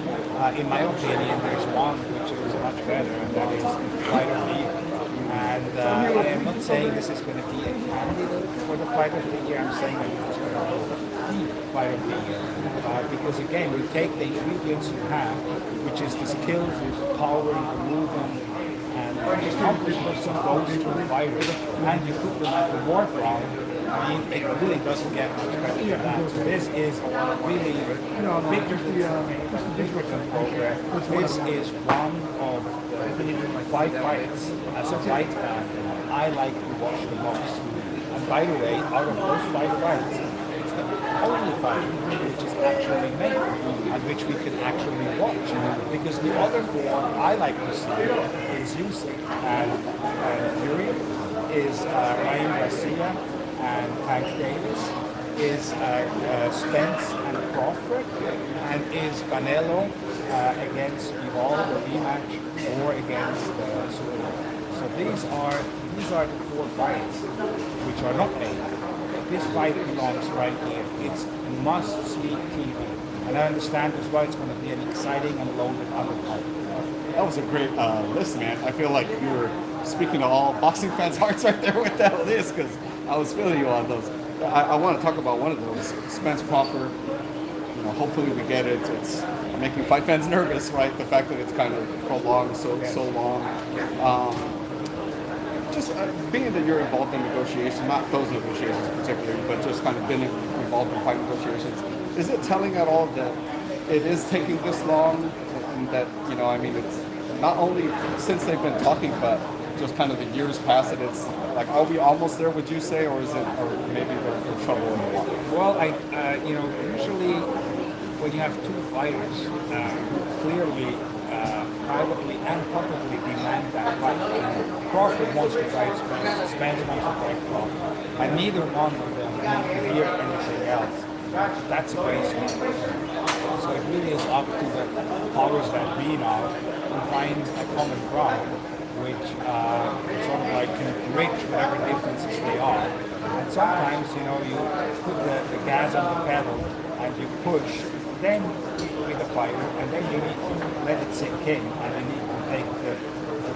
O: In my opinion, there's one which is much better, and that is Fight of the Year. And I am not saying this is going to be a candidate for the Fight of the Year. I'm saying that it's going to be the Fight of the Year. Because again, we take the ingredients you have, which is the skills, the power, the movement, and the accomplishments of those two fighters, and you put them at the war ground. I mean, it really doesn't get much better than that. So this is really bigger than Prograis. This is one of the 5 fights as a fight fan I like to watch the most. And by the way, out of those 5 fights, it's the only fight which is actually made and which we can actually watch. Because the other 4 I like to see is Usyk and Fury, is Ryan Garcia and Tank Davis, is Spence and Crawford, and is Canelo against Errol, the rematch, or against Zepeda. So these are the 4 fights which are not made. This fight belongs right here. It's must-see TV, and I understand as well it's going to be an exciting and loaded undercard.
K: That was a great list, man. I feel like you were speaking to all boxing fans' hearts right there with that list, because I was feeling you on those. I want to talk about one of those, Spence Crawford. You know, hopefully we get it. It's making fight fans nervous, right? The fact that it's kind of prolonged so long. Just being that you're involved in negotiations, not those negotiations particularly, but just kind of been involved in fight negotiations, is it telling at all that it is taking this long, and that, you know, I mean, it's not only since they've been talking, but just kind of the years past it, it's like, are we almost there, would you say, or is it, or maybe there's trouble in the water?
O: Well, usually when you have 2 fighters, clearly, privately and publicly demand that fight. Crawford wants to fight Spence, Spence wants to fight Crawford, and neither one of them want to hear anything else. That's a great sign. So it really is up to the powers that be now to find a common ground which sort of like can bridge whatever differences they are. And sometimes, you know, you put the gas on the pedal and you push, then with the fighter, and then you need to let it sink in, and you need to take the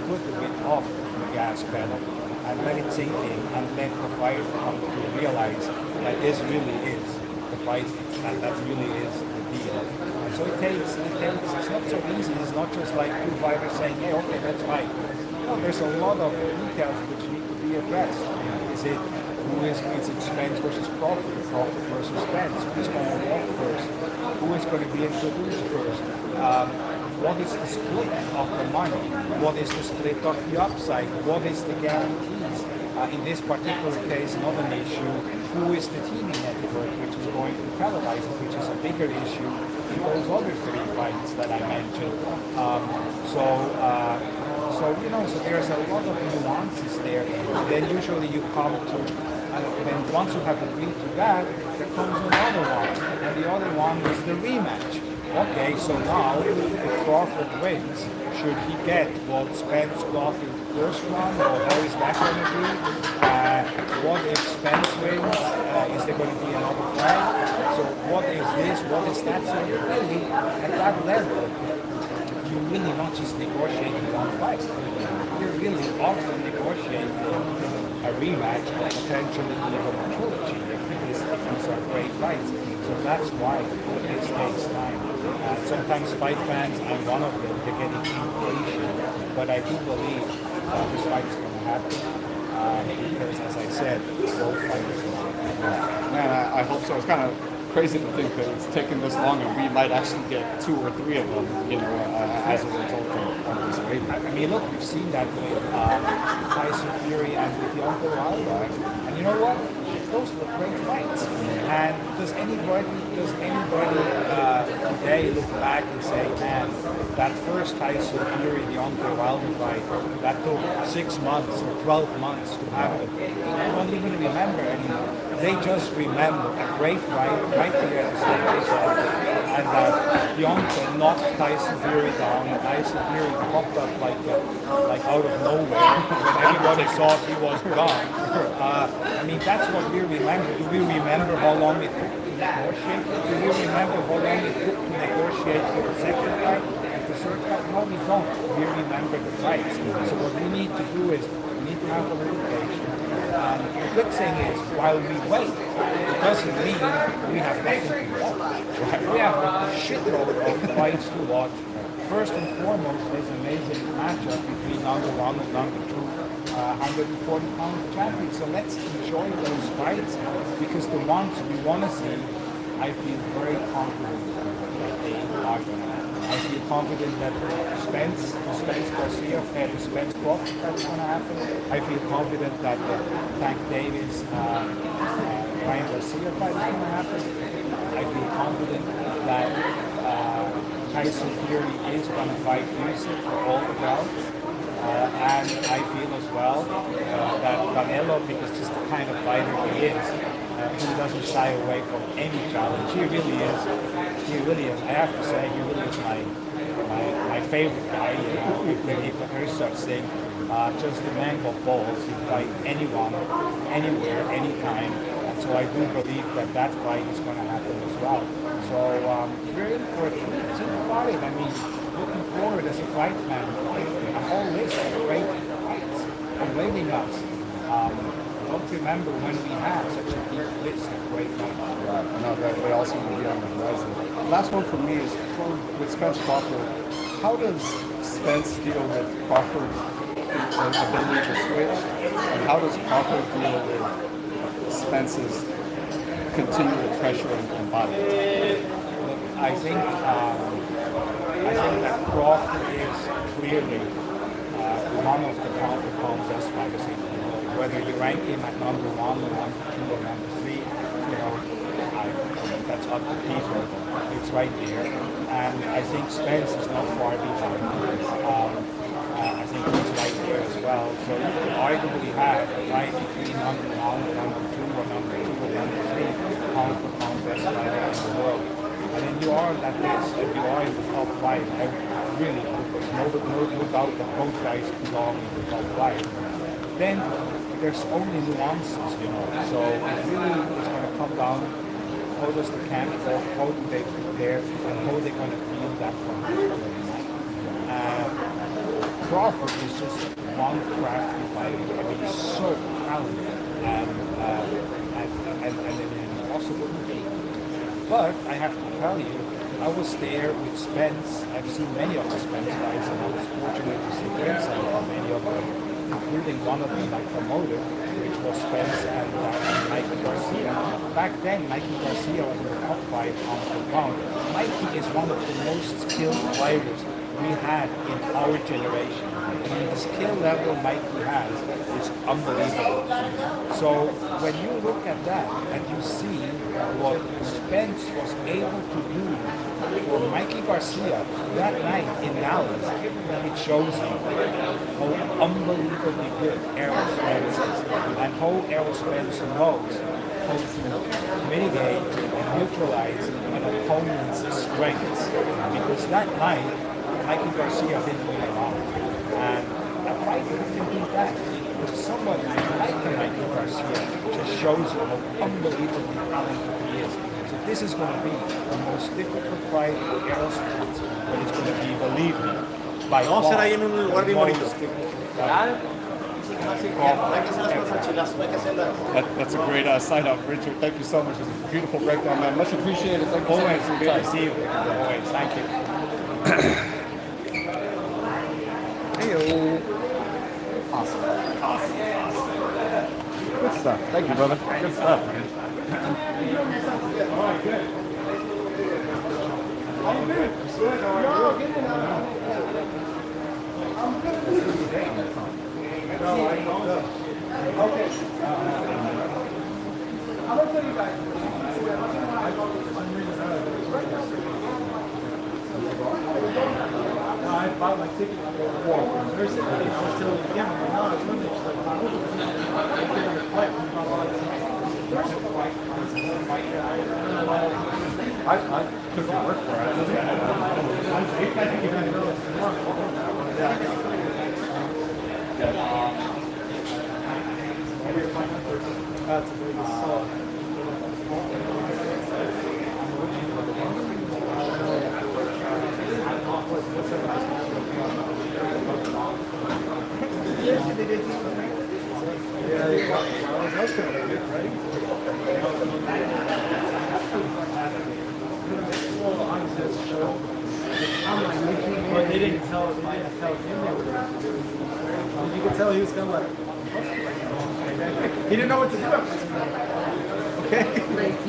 O: foot a bit off the gas pedal and let it sink in, and let the fighter come to realize that this really is the fight, and that really is the deal. And so it's not so easy. It's not just like 2 fighters saying, hey, okay, let's fight. No, there's a lot of details which need to be addressed. Is it Spence versus Crawford, Crawford versus Spence? Who's going to walk first? Who is going to be introduced first? What is the split of the money? What is the split of the upside? What is the guarantees? In this particular case, not an issue. Who is the TV network which is going to televise it, which is a bigger issue in those other 3 fights that I mentioned. So there's a lot of nuances there. Then usually you come to, and once you have agreed to that, there comes another one, and the other one is the rematch. Okay, so now if Crawford wins, should he get what Spence got in first one or how is that going to be? What if Spence wins? Is there going to be another fight? So what is this? What is that? So you're really, at that level, you're really not just negotiating one fight. You're really often negotiating a rematch or potentially even a trilogy if these are great fights. So that's why this takes time. Sometimes fight fans, I'm one of them, they're getting impatient. But I do believe this fight is going to happen. Because as I said, both fighters are going to happen.
K: Man, I hope so. It's kind of crazy to think that it's taken this long and we might actually get 2 or 3 of them, as a result of this waiting.
O: I mean, look, we've seen that with Tyson Fury and with Deontay Wilder. And you know what? Those were great fights. And does anybody today look back and say, man, that first Tyson Fury Deontay Wilder fight, that took 6 months or 12 months to happen? They don't even remember anymore. They just remember a great fight right there at the stage, and that Deontay knocked Tyson Fury down, and Tyson Fury popped up like out of nowhere when everybody thought he was gone. I mean, that's what we remember. Do we remember how long it took to negotiate? Do we remember how long it took to negotiate for the second fight and the third fight? No, we don't. We remember the fights. So what we need to do is we need to have a little patience. The good thing is, while we wait, it doesn't mean we have nothing to watch. We have a shitload of fights to watch. First and foremost, there's an amazing matchup between number 1 and number 2, 140-pound champions. So let's enjoy those fights, because the ones we want to see, I feel very confident that they are going to happen. I feel confident that Spence Garcia, the Spence Crawford fight is going to happen. I feel confident that the Tank Davis, Ryan Garcia fight is going to happen. I feel confident that Tyson Fury is going to fight Usyk for all the belts. And I feel as well that Canelo, because just the kind of fighter he is, he doesn't shy away from any challenge. He really is. He really is. I have to say, he really is my favorite guy. If there is such thing, just the man got balls. He fight anyone, anywhere, anytime. And so I do believe that fight is going to happen as well. So we're in for a treat. Think about it. I mean, looking forward as a fight fan, a whole list of great fights awaiting us. Don't remember when we had such a deep list of great fights.
K: Right. No, they all seem to be on the horizon. Last one for me is with Spence Crawford. How does Spence deal with Crawford's ability to switch, and how does Crawford deal with Spence's continual pressure and body?
O: I think that Crawford is clearly one of the pound-for-pound best fighters in the world. Whether you rank him at number 1 or number 2 or number 3, that's up to people. It's right there. And I think Spence is not far behind. I think he's right there as well. So you can arguably have a fight between number 1 and number 2 or number 2 and number 3 pound-for-pound best fighter in the world. And then you are on that list, and you are in the top 5. I really hope there's no doubt that both guys belong in the top 5. Then there's only nuances, So it really is going to come down, how does the camp go, how do they prepare, and how they're going to feel that particular night. Crawford is just one crafty fighter. I mean, he's so talented and impossible to beat. But I have to tell you, I was there with Spence. I've seen many of the Spence fights, and I was fortunate to see many of them, including one of them I promoted, which was Spence and Mikey Garcia. Back then, Mikey Garcia was in the top 5 pound-for-pound. Mikey is one of the most skilled fighters we had in our generation. I mean, the skill level Mikey has is unbelievable. So when you look at that and you see what Spence was able to do for Mikey Garcia that night in Dallas, it shows you how unbelievably good Errol Spence is and how Errol Spence knows how to mitigate and neutralize an opponent's strengths. Because that night, Mikey Garcia didn't win around. And a fighter can do that. But somebody like Garcia just shows you how unbelievably talented he is. So this is going to be the most difficult fight Errol's fought, but it's going to be, believe me, by
M: Vamos a hacer
O: far,
M: ahí en un lugar bien
O: the
M: bonito.
O: most difficult fight.
K: That's a great sign up, Richard. Thank you so much. It's a beautiful breakdown, man. Much appreciated. Thank you so
O: Always,
K: much.
O: good to see you. Always, thank you.
K: Hey-o. Awesome. Good stuff. Thank you, brother. Good stuff, man.
J: I bought my ticket for Thursday. It's still again. No, it's Monday. She's like, I get on the flight. I took the work for it. I think you had to go tomorrow. That's a big assault. But they didn't tell him they were there. You could tell he was kind of like, he didn't know what to do. Okay. Thank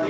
J: In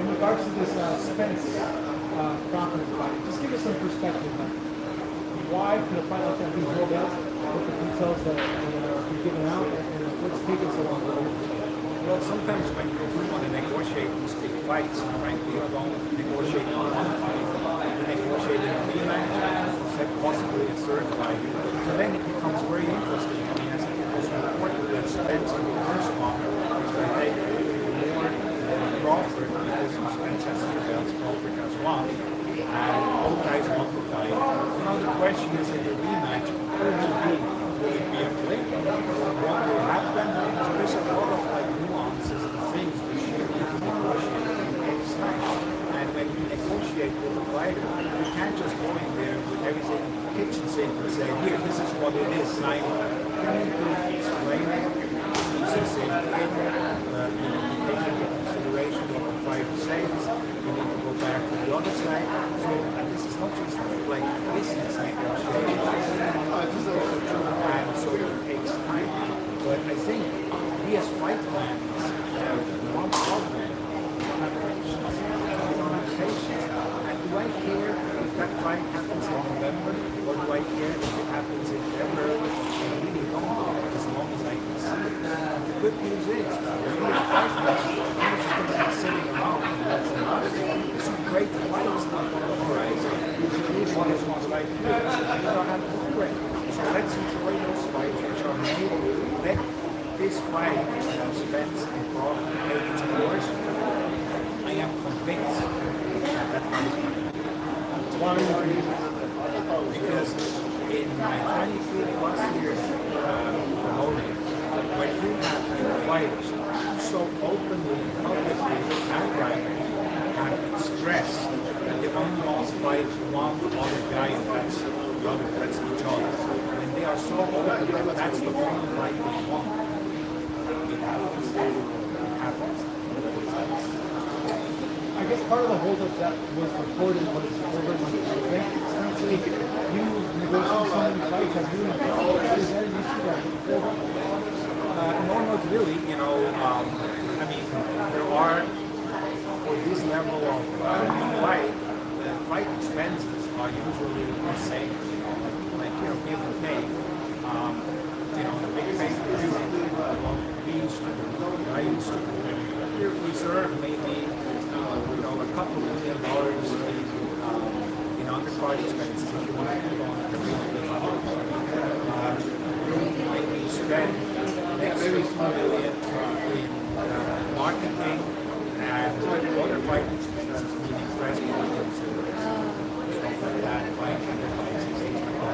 J: regards to this Spence Crawford fight, just give us some perspective. Why could a fight like that be rolled out? What the details that are given out, and what's taking so long?
O: Well, sometimes when you want to negotiate these big fights, frankly, you don't negotiate on one fight. You negotiate in a rematch, possibly a third fight. So then it becomes very interesting. I mean, as it was reported that Spence in the first one was going to take more than Crawford because Spence has two belts, Crawford has one, and both guys want to fight. Now the question is in the rematch, who will be? Will it be a flip? What will happen? So there's a lot of like nuances and things which you need to negotiate in both sides. And when you negotiate with a fighter, you can't just go in there with everything kitchen sink and say, here, this is what it is, sign it. You need to explain it, use the same thing, take into consideration what the fighter says, you need to go back to the other side. So this is not just like business negotiation, and so it takes time. But I think we as fight fans have one problem, have patience. We don't have patience. And do I care if that fight happens in November, or do I care if it happens in February? I really don't, as long as I can see it. The good news is, we as fight fans, we're just going to be sitting around and that's enough. There's some great fights on the horizon. These ones want to like to do this. We don't have to do it. So let's enjoy those fights which are made. Let this fight, Spence and Crawford, take its course. I am convinced that that fight is going to happen. Why are you? Because in my 23 plus years promoting, when you have your fighters so openly, publicly, and privately have stressed that they only want to fight one other guy and that's the other, that's each other. When they are so open that that's the only fight they want, it happens. It happens.
J: I guess part of the holdup that was reported was over money. Essentially, you negotiate so many fights. Have you is that an issue that you feel about?
O: No, not really. I mean, there are, for this level of fight, the fight expenses are usually the same. Like, give and take. The big pay-per-view, we used to do, I used to do. Your reserve maybe, a couple $1 million in undercard expenses if you want to put on a really big fight. You maybe spend next week $2 million in marketing and other fight expenses, meaning press conferences, stuff like that, buying advertising, things like that.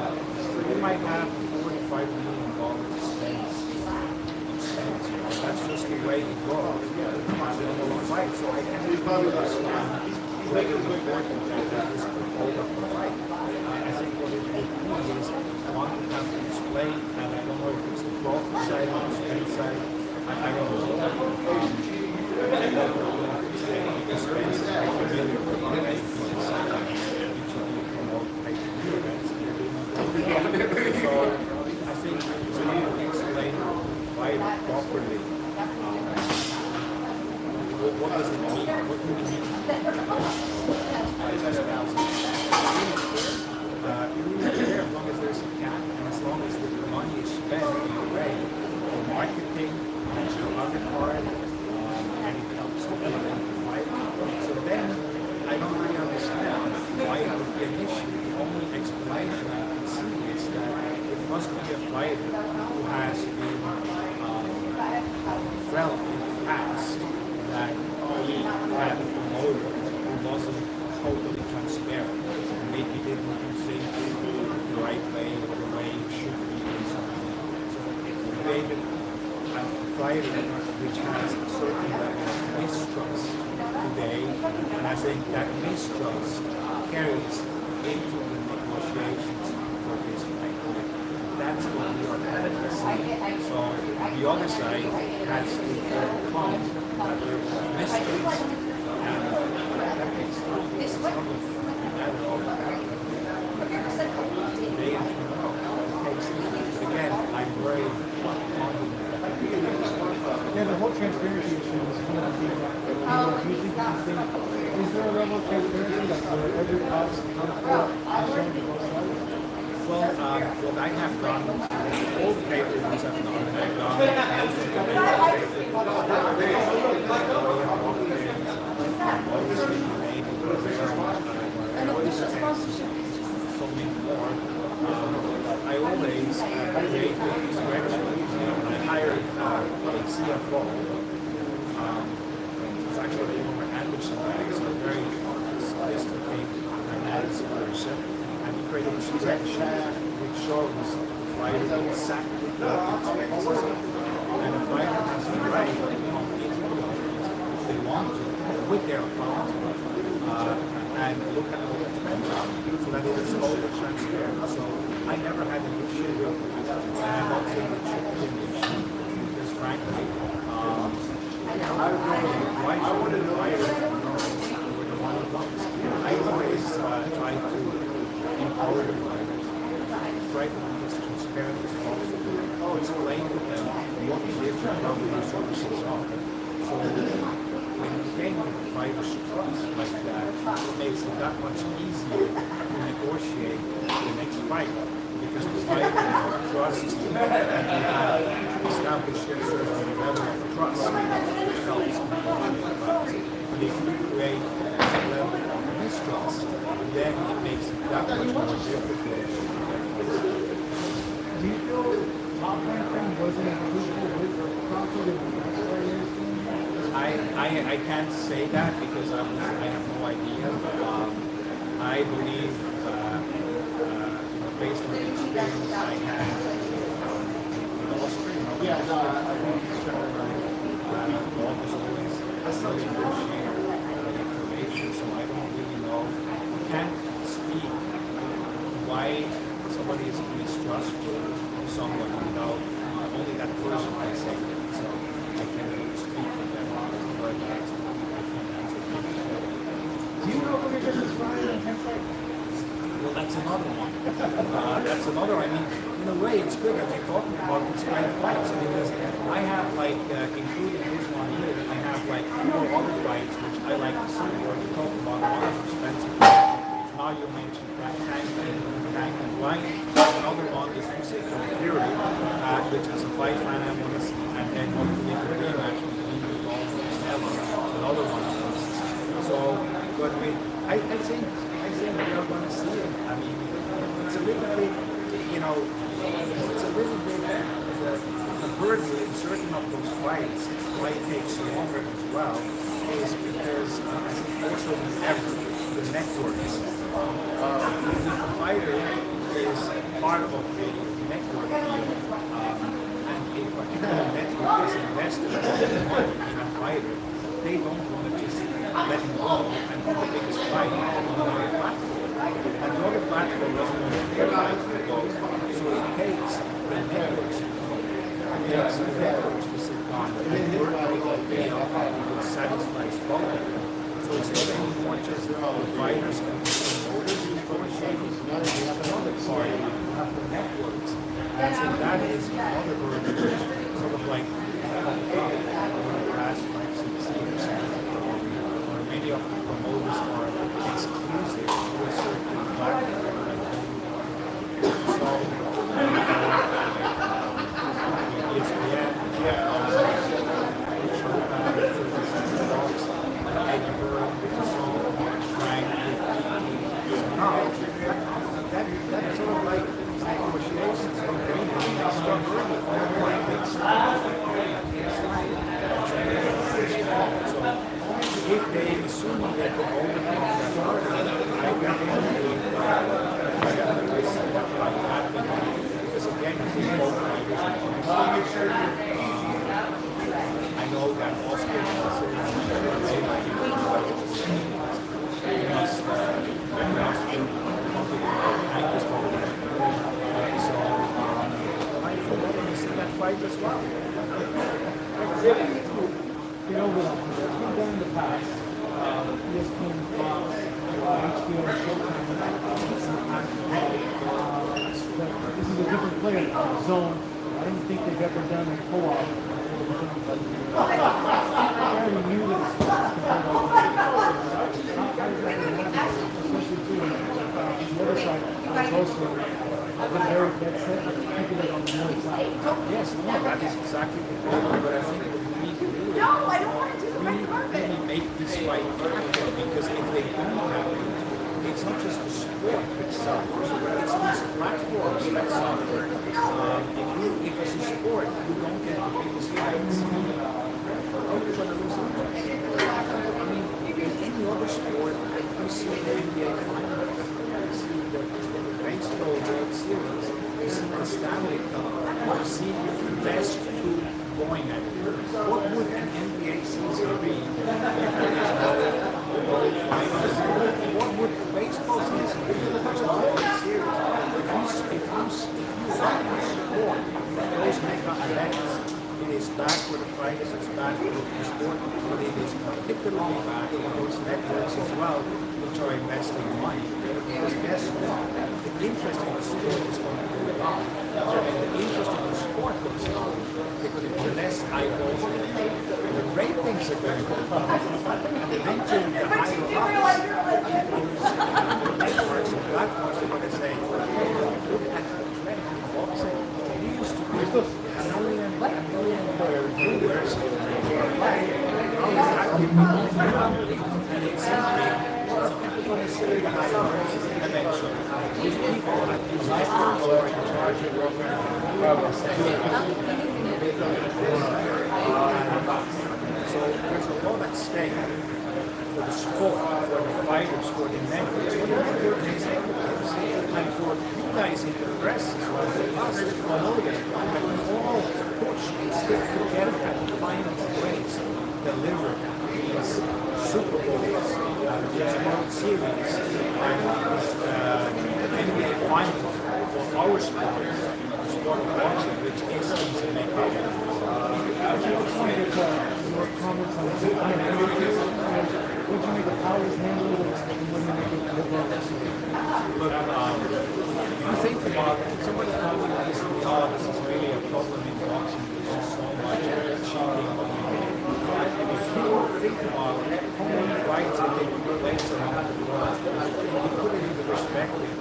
O: might have $45 million to spend in Spence. That's just the way it goes. Fight, so I can't really understand whether it's important that this could hold up the fight. I think what it would be is one would have to explain, and I don't know if it's the Crawford side or the Spence side. I don't know. Because Spence is very familiar with the Prograis side, which you promote pay-per-view events. So I think it's one to explain the fight properly. What does it mean? What do you mean? You really care as long as there's a cap and as long as the money is spent in a way for marketing, to undercard, and it helps to elevate the fight. So then I don't really understand why it would be an issue. The only explanation I can see is that it must be a fighter who has been felt in the past that he had a promoter who wasn't totally transparent. Maybe didn't do things the right way or the way it should be. So it created a fighter which has a certain level of mistrust today, and I think that mistrust carries into the negotiations for this fight. That's what we are addressing. So the other side has to overcome that there was mistrust, and that makes it a matter of day and again, I'm very
J: Yeah, the whole transparency issue is one of the big is there a level of transparency like where every cost comes from and shown to both sides?
O: Well, what I have done, all the papers I've done, and I've done most of the so many more. I always create these spreadsheets. I hired a CFO. It's actually a former Anderson guy. He's a very sophisticated finance person. And he created a spreadsheet which shows the fighter exactly what expenses are. And the fighter has the right on if they want to, with their account, and look at all the expenses so that it is totally transparent. So I never had an issue with it, and I don't think it should be an issue, because frankly, why should the fighter know where the money comes? I always try to empower the fighters, try to be as transparent as possible, explain to them what the different government services are. So when you gain the fighter's trust like that, it makes it that much easier to negotiate the next fight, because the fighter trusts you and you have established a certain level of trust, which helps negotiate the fight. But if you create a level of mistrust, then it makes it that much more difficult.
J: Do you feel top ranking wasn't inclusive with Crawford and
O: I can't say that because I have no idea. I believe, based on the experience I had in Austria, Bob was always really good share of information, so I don't really know. I can't speak why somebody is mistrustful of someone without only that person can say that. So I can't really speak for them.
J: Do you know if we're going to try and fight?
O: Well, that's another one. That's another. I mean, in a way, it's good that you're talking about these great fights because I have including this one here, I have 4 other fights which I like to see where you talk about one of Spence. Now you mentioned Tank and Ryan. Another one is Musical Fury, which is a fight fan I want to see, and then hopefully the rematch with another one. So, but I think we are going to see it. I mean, it's a little bit, it's a little bit the burden in certain of those fights why it takes longer as well is because I think also the effort, the networks. If a fighter is part of the network deal, and a particular network is invested in a fighter. They don't want to just let him go and do the biggest fight on another platform. And the other platform doesn't want their fight to go, so it takes the networks to sit on and work out a deal that satisfies both of them. So it's not anymore just how the fighters and the promoters negotiating, it's another party, the networks. And so that is another version, sort of like over the past 5-6 years, or many of the promoters are exclusive to a certain platform. So, ESPN, that sort of like negotiations are going to start early. So if they assume that the older people are harder, I definitely see that might happen. Because again, I think both fighters I know that Oscar fight as well.
J: Get over that. We've done in the past. ESPN, Fox, HBO, Showtime. This is a different player zone. I don't think they've ever done a co-op. Very new to this. Especially too, the other side is also very dead set. People that on the other side.
O: Yes, no, that is exactly the problem. But I think what we need to do is really make this fight happen, because if they don't happen, it's not just the sport itself, it's these platforms that suffer. If it's a sport, you don't get the biggest fights. You're going to lose interest. I mean, in any other sport, you see the NBA finals, you see the baseball World Series, you see the Stanley Cup, you see the best two going at it. What would an NBA season be if there is no World Finals? What would the baseball season be if there's no World Series? If you like the sport, those mega events, it is bad for the fighters, it's bad for the sport, but it is particularly bad for those networks as well, which are investing money. Because guess what? The interest in the sport is going to go down. And the interest in the sport goes down because the less eyeballs, the ratings are going to go down. And eventually the higher ups, the networks and platforms are going to say, hey, look at competitive boxing. We used to be a million viewers for a fight. Now it's active and it's simply people going to see the higher ups eventually. These people at these networks are in charge of so there's a lot at stake for the sport, for the fighters, for the networks, for the network executives, and for you guys in the press as well, for us as promoters, that we all push and stick together and find ways to deliver these Super Bowls, these World Series, and NBA Finals for our sport, the sport of boxing, which is easy to make happen.
J: I just want to get your comments on it. What do you make of how it's handled and what do you make of the
O: Look, if you think about it, somebody told me recently, this is really a problem in boxing, there's just so much cheating. If you think about it, how many fights are taking place around the world, if you put it into perspective, it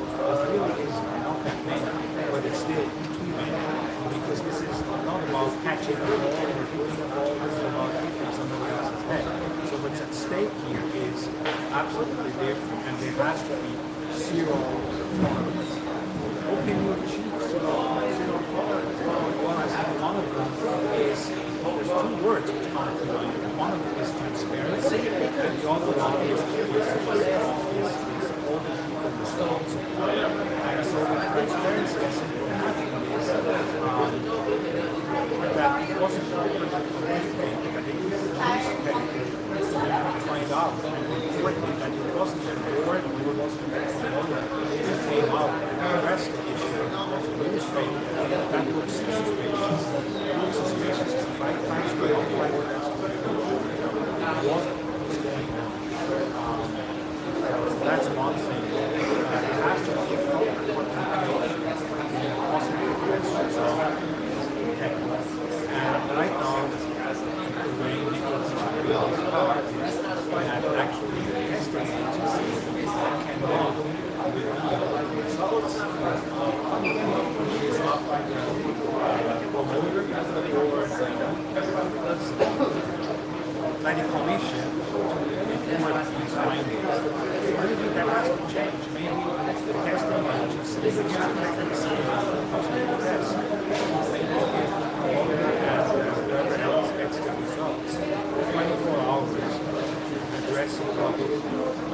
O: really is not that many, but it's still too many. Because this is not about catching a ball or doing a ball, this is about hitting somebody else's head. So what's at stake here is absolutely different, and there has to be zero tolerance. How can you achieve zero tolerance? Well, I think one of them is, there's two words which come to mind. One of them is transparency, and the other one is all the people responsible. And so with quickly that it wasn't a board, it wasn't a board. It came out and addressed the issue administratively. That took 6 suspicions. Took suspicions to 5 times by all fighters. What is going on? That's one thing. It has to be a proper contamination. Possibly a question. So, and right now, the way it is really hard is that actually the testing agencies cannot reveal the results which is not by the promoter or by the commission to report these findings. Maybe that has to change. Maybe the testing agencies have to see positive tests. Maybe if the promoter and whoever else gets the results, 24 hours address the problem.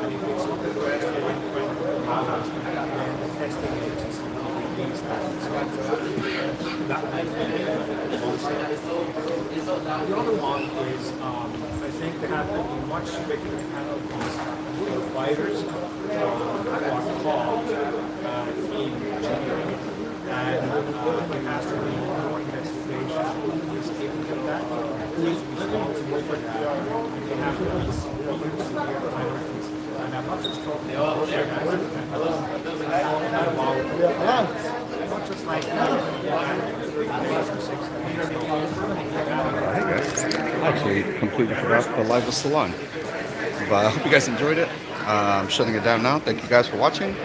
O: And if it's not addressed within 24 hours, then the testing agency will release that result. That might be one step. The other one is, I think there have to be much stricter penalties for fighters who are caught in cheating, and there has to be more investigation who is capable of that, who is responsible for that, and they have to be really severe penalties. And I'm not just talking about not just like
K: Hey guys, I actually completely forgot the live was still on. But I hope you guys enjoyed it. I'm shutting it down now. Thank you guys for watching.